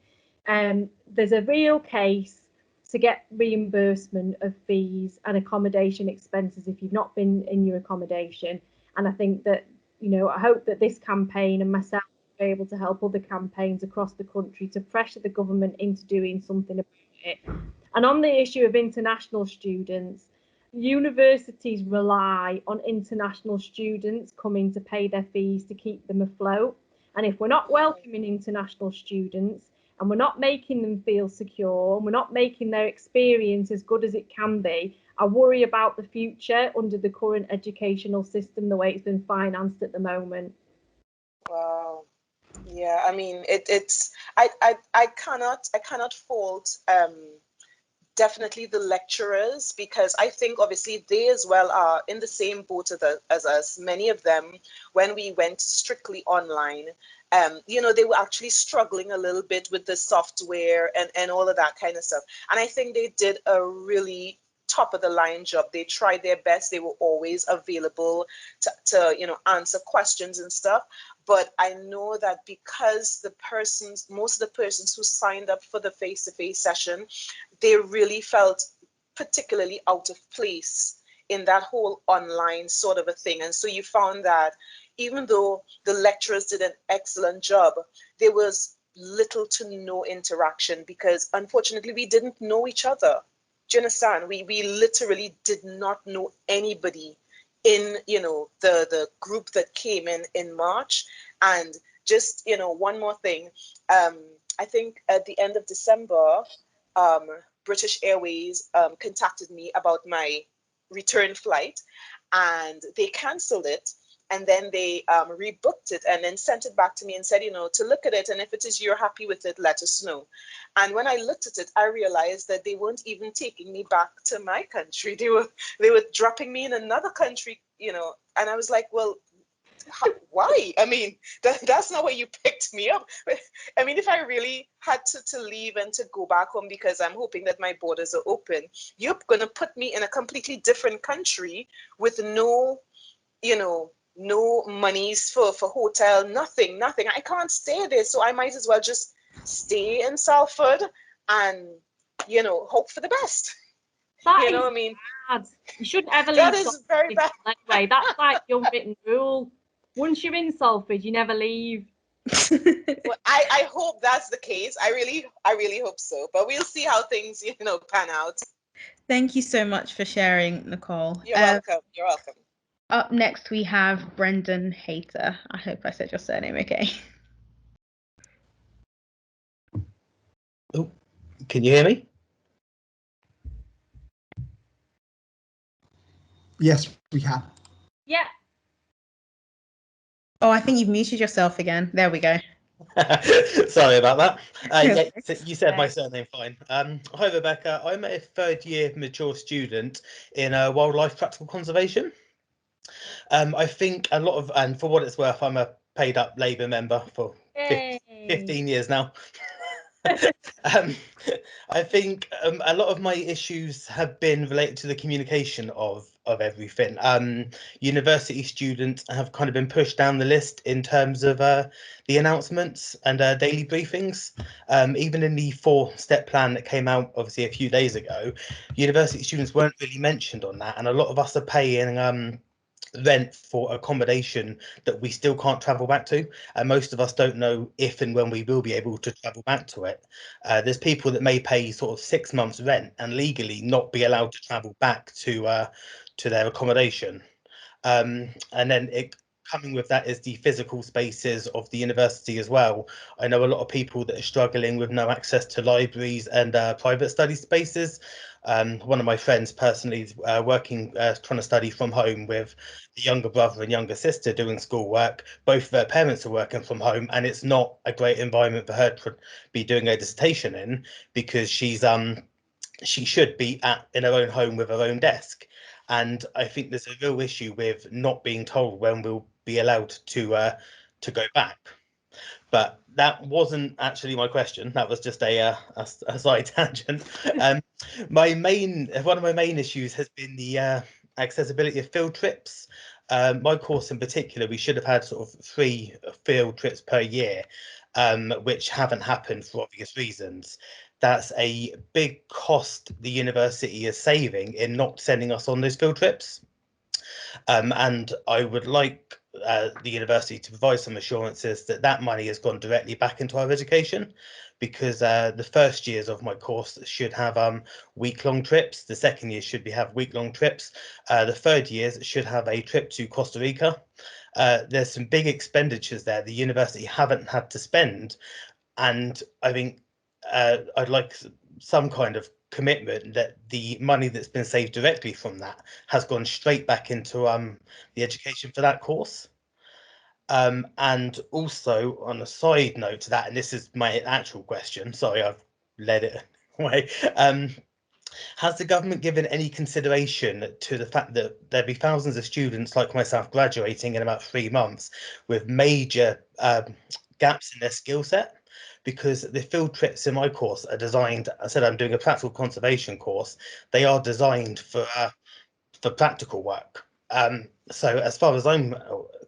C: there's a real case to get reimbursement of fees and accommodation expenses if you've not been in your accommodation. And I think that, I hope that this campaign and myself will be able to help other campaigns across the country to pressure the government into doing something about it. And on the issue of international students, universities rely on international students coming to pay their fees to keep them afloat. And if we're not welcoming international students, and we're not making them feel secure, and we're not making their experience as good as it can be, I worry about the future under the current educational system, the way it's been financed at the moment.
H: Wow. Yeah, I cannot fault definitely the lecturers, because I think obviously they as well are in the same boat as us. Many of them, when we went strictly online, they were actually struggling a little bit with the software and all of that kind of stuff. And I think they did a really top of the line job. They tried their best. They were always available to answer questions and stuff. But I know that because most of the persons who signed up for the face-to-face session, they really felt particularly out of place in that whole online sort of a thing. And so you found that even though the lecturers did an excellent job, there was little to no interaction because unfortunately we didn't know each other. Do you understand? We literally did not know anybody in, you know, the group that came in March. And just, you know, one more thing, I think at the end of December, British Airways contacted me about my return flight, and they canceled it. And then they rebooked it and then sent it back to me and said, you know, to look at it. And if it is you're happy with it, let us know. And when I looked at it, I realized that they weren't even taking me back to my country. They were dropping me in another country, you know. And I was like, well, why? I mean, that's not where you picked me up. I mean, if I really had to leave and to go back home because I'm hoping that my borders are open, you're going to put me in a completely different country with no, you know, no monies for hotel, nothing. I can't stay there. So I might as well just stay in Salford and, you know, hope for the best.
C: That
H: you know what I mean?
C: Bad. You shouldn't ever leave.
H: That is very bad.
C: Anyway, that's like the unwritten rule. Once you're in Salford, you never leave.
H: Well, I hope that's the case. I really hope so. But we'll see how things, you know, pan out.
A: Thank you so much for sharing, Nicole.
H: You're welcome. You're welcome.
A: Up next, we have Brendan Hayter. I hope I said your surname okay.
I: Oh, can you hear me?
D: Yes, we can.
C: Yeah.
A: Oh, I think you've muted yourself again. There we go.
I: Sorry about that. Yeah,
A: worries.
I: you said my surname fine. Hi, Rebecca. I'm a third-year mature student in wildlife practical conservation. I think a lot of, and for what it's worth, I'm a paid-up Labour member for 15 years now. I think a lot of my issues have been related to the communication of everything. University students have kind of been pushed down the list in terms of the announcements and daily briefings. Even in the 4-step plan that came out obviously a few days ago, university students weren't really mentioned on that, and a lot of us are paying rent for accommodation that we still can't travel back to, and most of us don't know if and when we will be able to travel back to it. There's people that may pay sort of 6 months rent and legally not be allowed to travel back to their accommodation. And then coming with that is the physical spaces of the university as well. I know a lot of people that are struggling with no access to libraries and private study spaces. One of my friends personally is working, trying to study from home with a younger brother and younger sister doing schoolwork. Both their parents are working from home, and it's not a great environment for her to be doing a dissertation in, because she should be in her own home with her own desk. And I think there's a real issue with not being told when we'll be allowed to go back. But that wasn't actually my question. That was just a side tangent. One of my main issues has been the accessibility of field trips. My course in particular, we should have had sort of 3 field trips per year, which haven't happened for obvious reasons. That's a big cost the university is saving in not sending us on those field trips. And I would like the university to provide some assurances that that money has gone directly back into our education, because the first years of my course should have week-long trips. The second year should have week-long trips. The third years should have a trip to Costa Rica. There's some big expenditures there the university haven't had to spend, and I think I'd like some kind of commitment that the money that's been saved directly from that has gone straight back into the education for that course. And also, on a side note to that, and this is my actual question, sorry, I've led it away. Has the government given any consideration to the fact that there'll be thousands of students like myself graduating in about 3 months with major gaps in their skill set? Because the field trips in my course are designed, I said I'm doing a practical conservation course, they are designed for practical work. So as far as I'm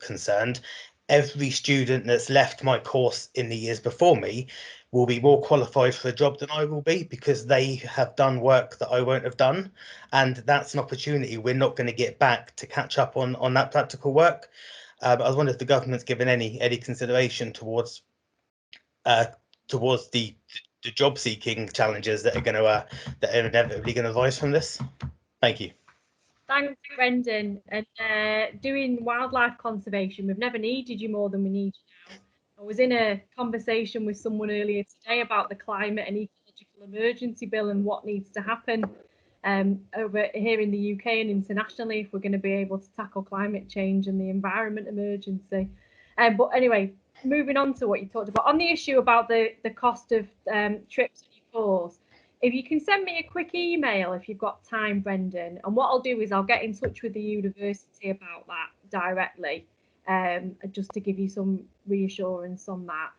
I: concerned, every student that's left my course in the years before me will be more qualified for a job than I will be, because they have done work that I won't have done, and that's an opportunity we're not going to get back to catch up on that practical work. I was wondering if the government's given any consideration towards towards the job seeking challenges that are inevitably going to arise from this? Thank you.
C: Thanks, Brendan. And doing wildlife conservation, we've never needed you more than we need you now. I was in a conversation with someone earlier today about the climate and ecological emergency bill and what needs to happen over here in the UK and internationally if we're going to be able to tackle climate change and the environment emergency. But anyway, moving on to what you talked about on the issue about the cost of trips on your course. If you can send me a quick email if you've got time, Brendan, and what I'll do is I'll get in touch with the university about that directly, just to give you some reassurance on that.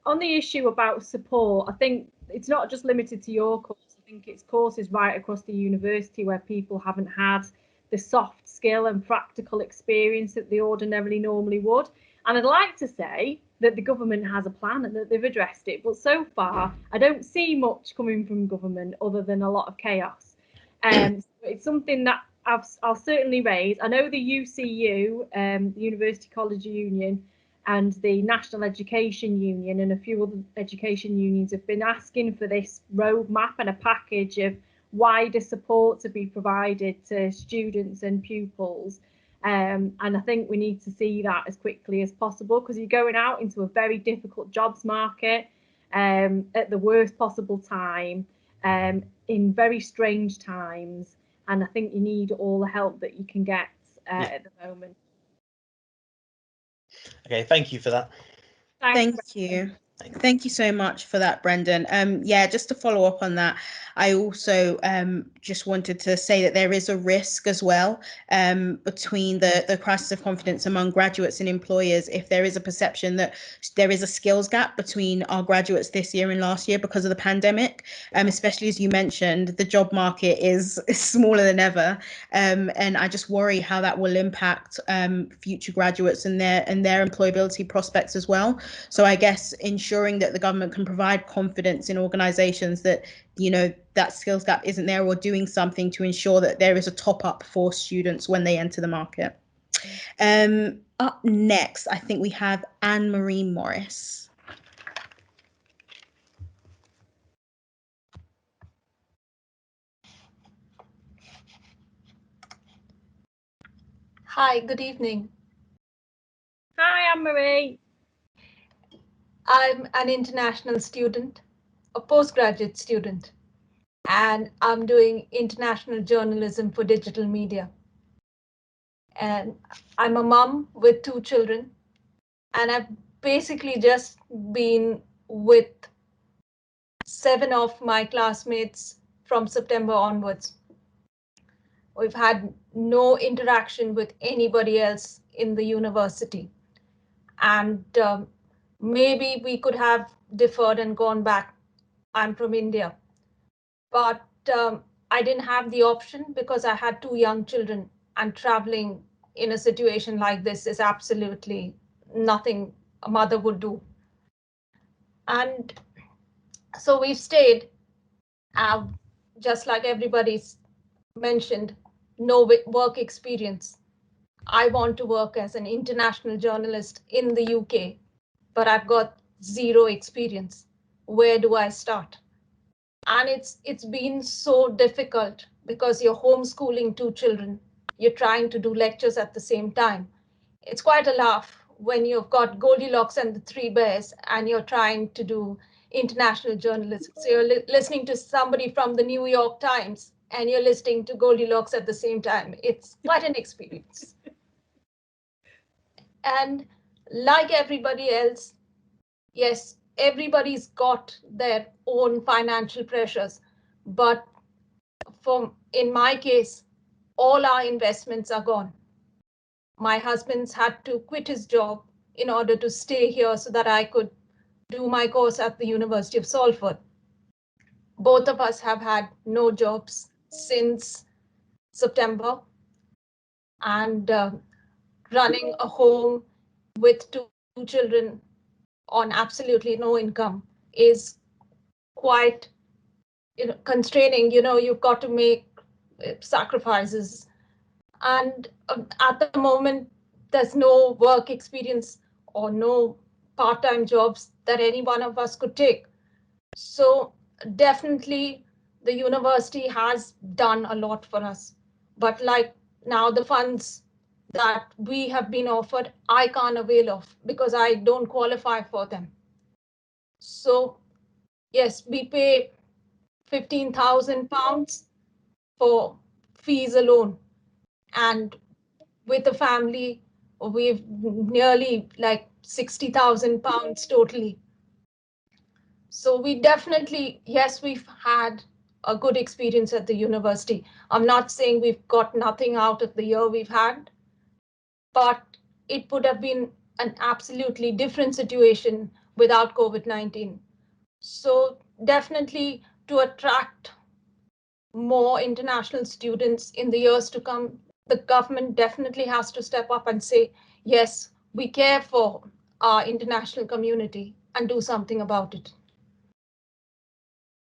C: On the issue about support, I think it's not just limited to your course. I think it's courses right across the university where people haven't had the soft skill and practical experience that they ordinarily normally would. And I'd like to say that the government has a plan and that they've addressed it, but so far I don't see much coming from government other than a lot of chaos. So it's something that I'll certainly raise. I know the UCU, the University College Union, and the National Education Union and a few other education unions have been asking for this roadmap and a package of wider support to be provided to students and pupils. And I think we need to see that as quickly as possible because you're going out into a very difficult jobs market at the worst possible time, in very strange times. And I think you need all the help that you can get at the moment.
I: Okay, thank you for that.
A: Thank you. Thank you so much for that, Brendan. Yeah, just to follow up on that, I also just wanted to say that there is a risk as well between the crisis of confidence among graduates and employers if there is a perception that there is a skills gap between our graduates this year and last year because of the pandemic, especially as you mentioned, the job market is smaller than ever. And I just worry how that will impact future graduates and their employability prospects as well. So I guess ensuring that the government can provide confidence in organisations that, you know, that skills gap isn't there, or doing something to ensure that there is a top up for students when they enter the market. Up next, I think we have Anne-Marie Morris.
J: Hi, good evening.
C: Hi, Anne-Marie.
J: I'm an international student, a postgraduate student, and I'm doing international journalism for digital media. And I'm a mom with 2 children, and I've basically just been with 7 of my classmates from September onwards. We've had no interaction with anybody else in the university. And maybe we could have deferred and gone back. I'm from India. But I didn't have the option because I had 2 young children, and traveling in a situation like this is absolutely nothing a mother would do. And so we've stayed, just like everybody's mentioned, no work experience. I want to work as an international journalist in the UK, but I've got 0 experience. Where do I start? And it's been so difficult because you're homeschooling 2 children. You're trying to do lectures at the same time. It's quite a laugh when you've got Goldilocks and the 3 Bears and you're trying to do international journalism. So you're listening to somebody from the New York Times and you're listening to Goldilocks at the same time. It's quite an experience. And like everybody else, yes, everybody's got their own financial pressures, but in my case, all our investments are gone. My husband's had to quit his job in order to stay here so that I could do my course at the University of Salford. Both of us have had no jobs since September, and running a home with 2 children on absolutely no income is quite constraining. You've got to make sacrifices. And at the moment, there's no work experience or no part-time jobs that any one of us could take. So definitely the university has done a lot for us. But like now the funds that we have been offered, I can't avail of because I don't qualify for them. So yes, we pay £15,000 for fees alone. And with a family, we've nearly like £60,000 totally. So we definitely, yes, we've had a good experience at the university. I'm not saying we've got nothing out of the year we've had, but it would have been an absolutely different situation without COVID-19. So definitely to attract more international students in the years to come, the government definitely has to step up and say, yes, we care for our international community and do something about it.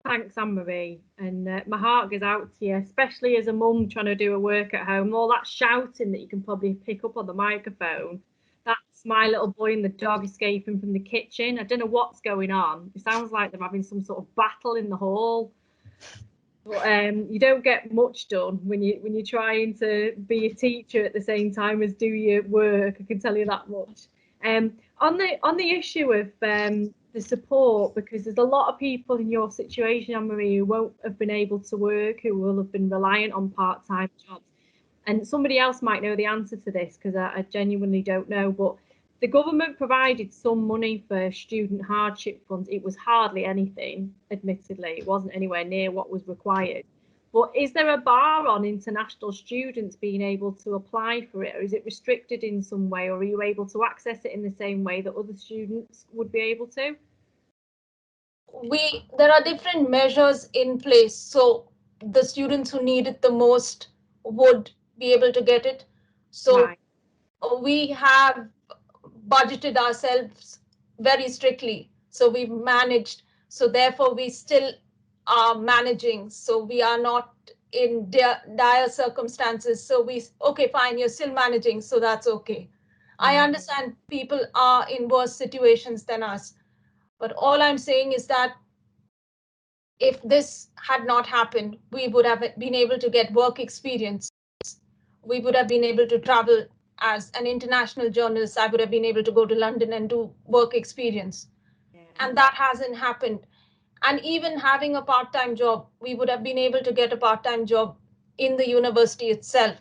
C: Thanks, Anne-Marie. And my heart goes out to you, especially as a mum trying to do her work at home. All that shouting that you can probably pick up on the microphone. That's my little boy and the dog escaping from the kitchen. I don't know what's going on. It sounds like they're having some sort of battle in the hall. But you don't get much done when you're trying to be a teacher at the same time as do your work. I can tell you that much. On the issue of the support, because there's a lot of people in your situation, Anne-Marie, who won't have been able to work, who will have been reliant on part-time jobs. And somebody else might know the answer to this because I genuinely don't know. But the government provided some money for student hardship funds. It was hardly anything, admittedly. It wasn't anywhere near what was required. But is there a bar on international students being able to apply for it, or is it restricted in some way, or are you able to access it in the same way that other students would be able to?
J: There are different measures in place. So the students who need it the most would be able to get it. So
C: Right.
J: We have budgeted ourselves very strictly. So we've managed. So therefore we still are managing. So we are not in dire circumstances. So okay, fine, you're still managing. So that's okay. I understand people are in worse situations than us. But all I'm saying is that if this had not happened, we would have been able to get work experience. We would have been able to travel as an international journalist. I would have been able to go to London and do work experience. Yeah. And that hasn't happened. And even having a part-time job, we would have been able to get a part-time job in the university itself.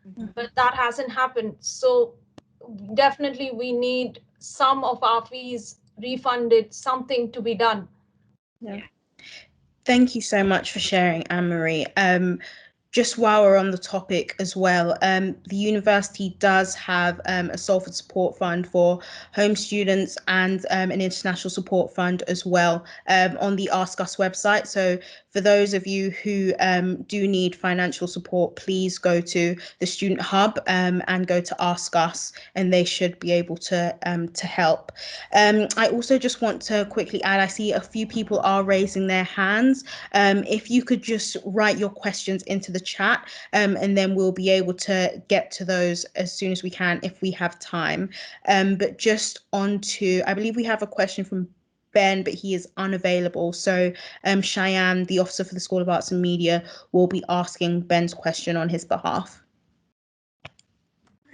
J: Mm-hmm. But that hasn't happened. So definitely we need some of our fees refunded, something to be done.
A: Yeah. Thank you so much for sharing, Anne-Marie. Just while we're on the topic as well, the university does have a Salford support fund for home students and an international support fund as well on the Ask Us website. So for those of you who do need financial support, please go to the Student Hub and go to Ask Us, and they should be able to help. I also just want to quickly add, I see a few people are raising their hands. If you could just write your questions into the chat, and then we'll be able to get to those as soon as we can if we have time. But just on to, I believe we have a question from Ben, but he is unavailable. So Cheyenne, the Officer for the School of Arts and Media, will be asking Ben's question on his behalf.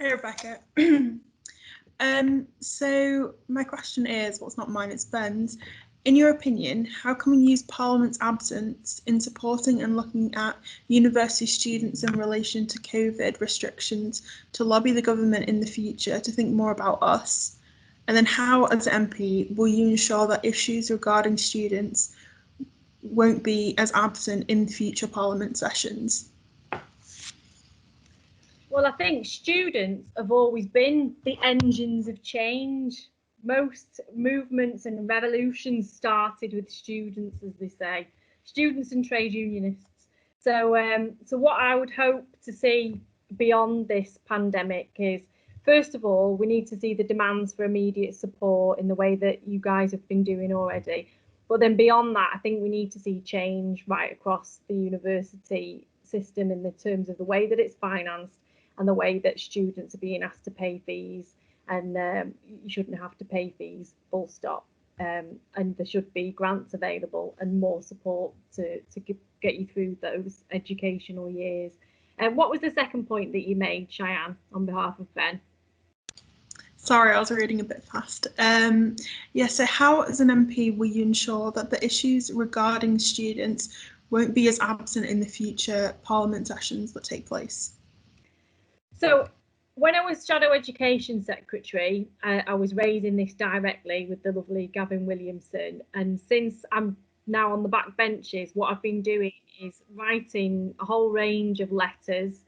K: Hey, Rebecca. So my question is, well, it's not mine, it's Ben's. In your opinion, how can we use Parliament's absence in supporting and looking at university students in relation to COVID restrictions to lobby the government in the future to think more about us? And then how, as an MP, will you ensure that issues regarding students won't be as absent in future Parliament sessions?
C: Well, I think students have always been the engines of change. Most movements and revolutions started with students, as they say, students and trade unionists. So what I would hope to see beyond this pandemic is, first of all, we need to see the demands for immediate support in the way that you guys have been doing already. But then beyond that, I think we need to see change right across the university system in the terms of the way that it's financed and the way that students are being asked to pay fees and you shouldn't have to pay fees, full stop. And there should be grants available and more support to get you through those educational years. And what was the second point that you made, Cheyenne, on behalf of Ben?
K: Sorry, I was reading a bit fast. Yeah, so how as an MP will you ensure that the issues regarding students won't be as absent in the future Parliament sessions that take place?
C: So when I was Shadow Education Secretary, I was raising this directly with the lovely Gavin Williamson. And since I'm now on the back benches, what I've been doing is writing a whole range of letters.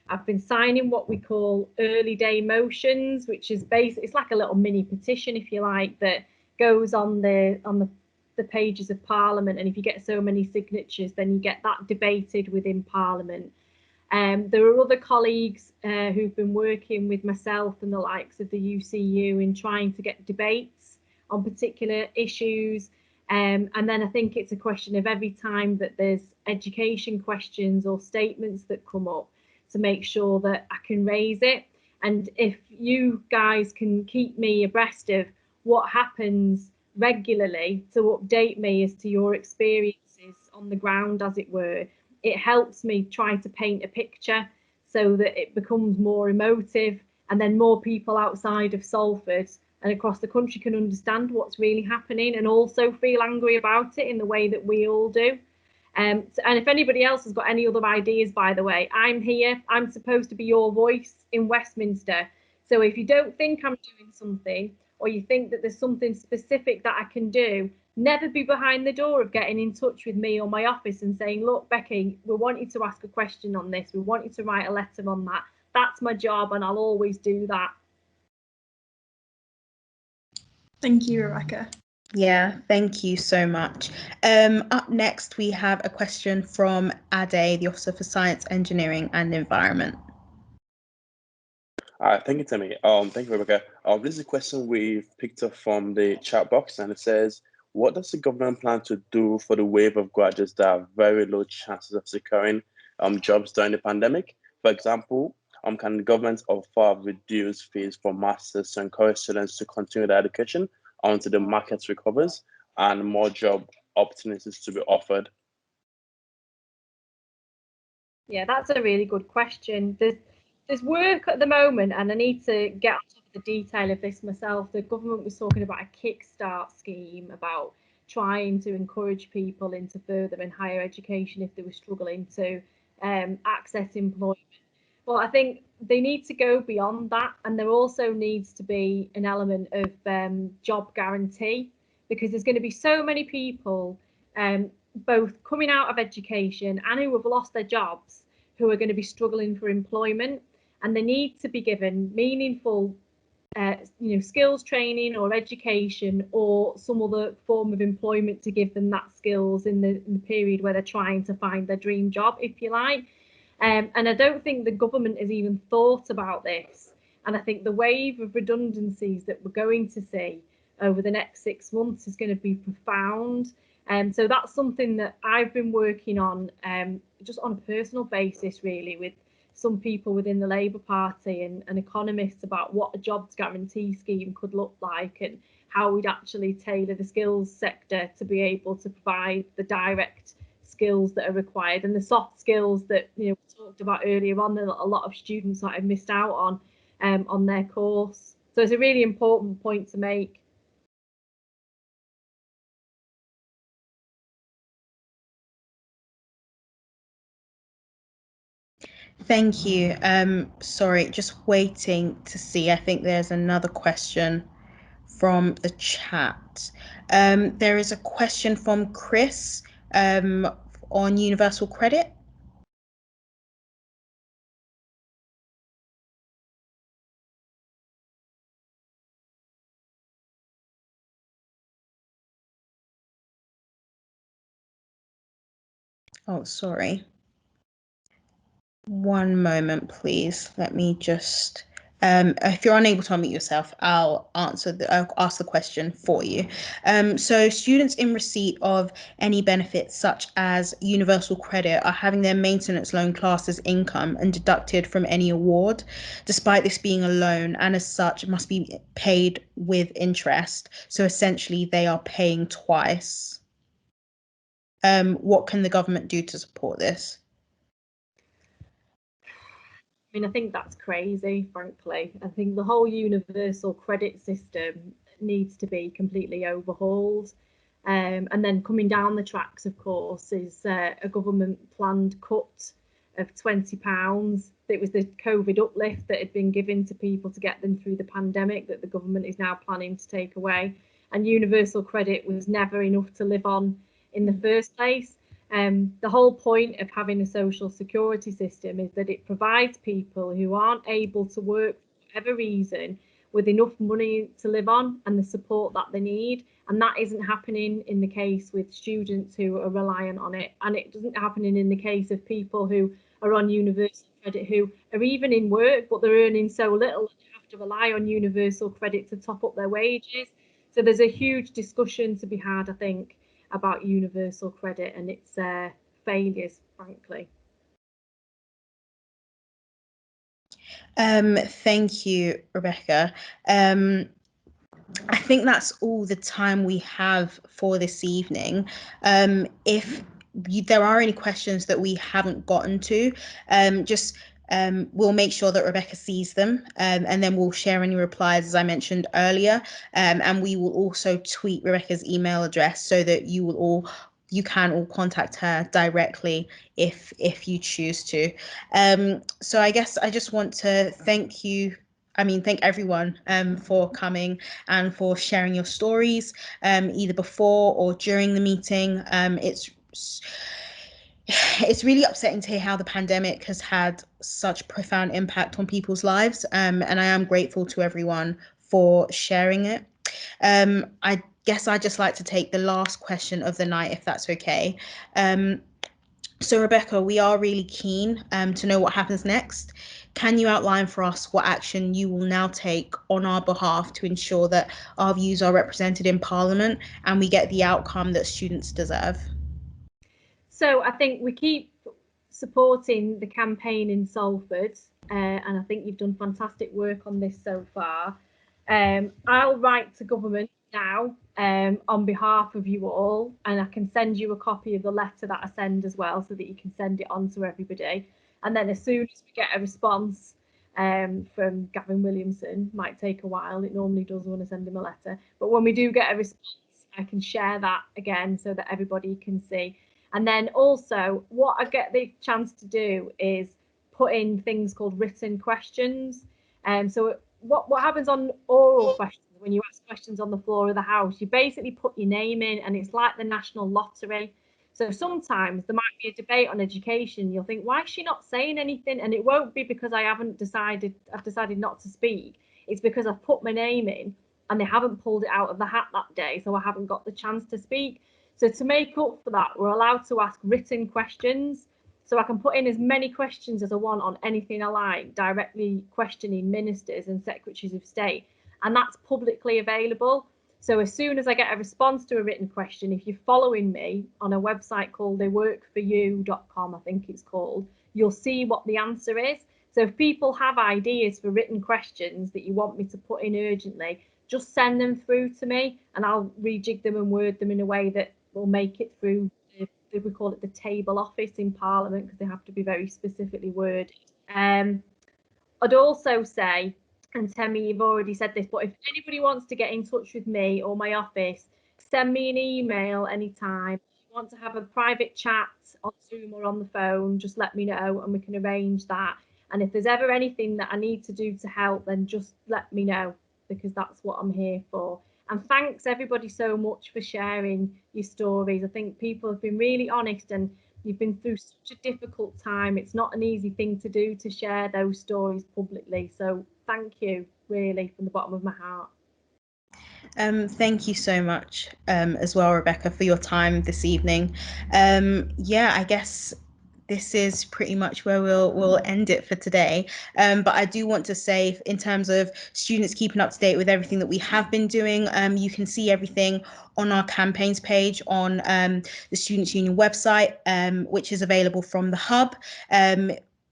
C: I've been signing what we call early day motions, which is it's like a little mini petition, if you like, that goes on the pages of Parliament. And if you get so many signatures, then you get that debated within Parliament. There are other colleagues who've been working with myself and the likes of the UCU in trying to get debates on particular issues. And then I think it's a question of every time that there's education questions or statements that come up, to make sure that I can raise it. And if you guys can keep me abreast of what happens regularly to update me as to your experiences on the ground, as it were, it helps me try to paint a picture so that it becomes more emotive, and then more people outside of Salford and across the country can understand what's really happening and also feel angry about it in the way that we all do. And if anybody else has got any other ideas, by the way, I'm here. I'm supposed to be your voice in Westminster. So if you don't think I'm doing something, or you think that there's something specific that I can do, never be behind the door of getting in touch with me or my office and saying, look, Becky, we want you to ask a question on this. We want you to write a letter on that. That's my job, and I'll always do that.
K: Thank you, Rebecca.
A: Yeah, thank you so much. Up next, we have a question from Ade, the Officer for Science, Engineering and Environment.
L: Thank you, Tammy. Thank you, Rebecca. This is a question we've picked up from the chat box, and it says, what does the government plan to do for the wave of graduates that have very low chances of securing jobs during the pandemic? For example, can the government offer reduced fees for masters to encourage students to continue their education until the market recovers and more job opportunities to be offered?
C: Yeah, that's a really good question. There's work at the moment, and I need to get on top of the detail of this myself. The government was talking about a kickstart scheme about trying to encourage people into further and higher education if they were struggling to access employment. But I think they need to go beyond that, and there also needs to be an element of job guarantee, because there's going to be so many people both coming out of education and who have lost their jobs, who are going to be struggling for employment, and they need to be given meaningful skills training or education or some other form of employment to give them that skills in the period where they're trying to find their dream job, if you like. And I don't think the government has even thought about this. And I think the wave of redundancies that we're going to see over the next 6 months is going to be profound. So that's something that I've been working on just on a personal basis, really, with some people within the Labour Party and economists about what a jobs guarantee scheme could look like and how we'd actually tailor the skills sector to be able to provide the direct skills that are required and the soft skills that we talked about earlier on that a lot of students might have missed out on their course. So it's a really important point to make.
A: Thank you. Sorry, just waiting to see. I think there's another question from the chat. There is a question from Chris on universal credit. Oh, sorry. One moment, please. Let me just If you're unable to unmute yourself, I'll ask the question for you. So students in receipt of any benefits such as universal credit are having their maintenance loan classed as income and deducted from any award, despite this being a loan, and as such must be paid with interest. So essentially they are paying twice. What can the government do to support this?
C: I mean, I think that's crazy, frankly. I think the whole universal credit system needs to be completely overhauled. And then coming down the tracks, of course, is a government planned cut of £20. It was the COVID uplift that had been given to people to get them through the pandemic that the government is now planning to take away. And universal credit was never enough to live on in the first place. The whole point of having a social security system is that it provides people who aren't able to work for whatever reason with enough money to live on and the support that they need. And that isn't happening in the case with students who are reliant on it. And it doesn't happen in the case of people who are on universal credit, who are even in work, but they're earning so little that they have to rely on universal credit to top up their wages. So there's a huge discussion to be had, I think, about universal credit and its failures, frankly.
A: Thank you, Rebecca. I think that's all the time we have for this evening. If there are any questions that we haven't gotten to, we'll make sure that Rebecca sees them, and then we'll share any replies, as I mentioned earlier, and we will also tweet Rebecca's email address so that you can all contact her directly if you choose to. So I guess I just want to thank everyone for coming and for sharing your stories, either before or during the meeting. It's really upsetting to hear how the pandemic has had such profound impact on people's lives, and I am grateful to everyone for sharing it. I guess I'd just like to take the last question of the night, if that's okay. So Rebecca, we are really keen to know what happens next. Can you outline for us what action you will now take on our behalf to ensure that our views are represented in Parliament and we get the outcome that students deserve?
C: So I think we keep supporting the campaign in Salford, and I think you've done fantastic work on this so far. I'll write to government now on behalf of you all, and I can send you a copy of the letter that I send as well so that you can send it on to everybody. And then as soon as we get a response from Gavin Williamson, might take a while, it normally does when I send him a letter, but when we do get a response, I can share that again so that everybody can see. And then also what I get the chance to do is put in things called written questions. So what happens on oral questions, when you ask questions on the floor of the House, you basically put your name in and it's like the national lottery. So sometimes there might be a debate on education. You'll think, why is she not saying anything? And it won't be because I've decided not to speak. It's because I've put my name in and they haven't pulled it out of the hat that day. So I haven't got the chance to speak. So to make up for that, we're allowed to ask written questions. So I can put in as many questions as I want on anything I like, directly questioning ministers and secretaries of state. And that's publicly available. So as soon as I get a response to a written question, if you're following me on a website called theyworkforyou.com, I think it's called, you'll see what the answer is. So if people have ideas for written questions that you want me to put in urgently, just send them through to me and I'll rejig them and word them in a way that will make it through, we call it the table office in Parliament, because they have to be very specifically worded. I'd also say, and Temi, you've already said this, but if anybody wants to get in touch with me or my office, send me an email anytime. If you want to have a private chat on Zoom or on the phone, just let me know and we can arrange that. And if there's ever anything that I need to do to help, then just let me know, because that's what I'm here for. And thanks everybody so much for sharing your stories. I think people have been really honest and you've been through such a difficult time. It's not an easy thing to do, to share those stories publicly. So thank you, really, from the bottom of my heart.
A: Thank you so much as well, Rebecca, for your time this evening. Yeah, I guess this is pretty much where we'll end it for today. But I do want to say, in terms of students keeping up to date with everything that we have been doing, you can see everything on our campaigns page on the Students' Union website, which is available from the hub.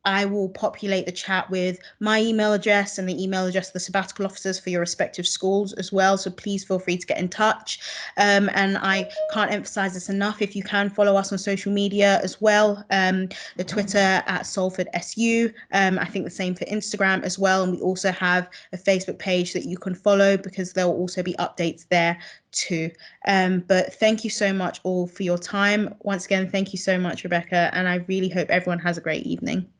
A: I will populate the chat with my email address and the email address of the sabbatical officers for your respective schools as well. So please feel free to get in touch. And I can't emphasize this enough. If you can follow us on social media as well, the Twitter at Salford SU. I think the same for Instagram as well. And we also have a Facebook page that you can follow, because there will also be updates there too. But thank you so much all for your time. Once again, thank you so much, Rebecca. And I really hope everyone has a great evening.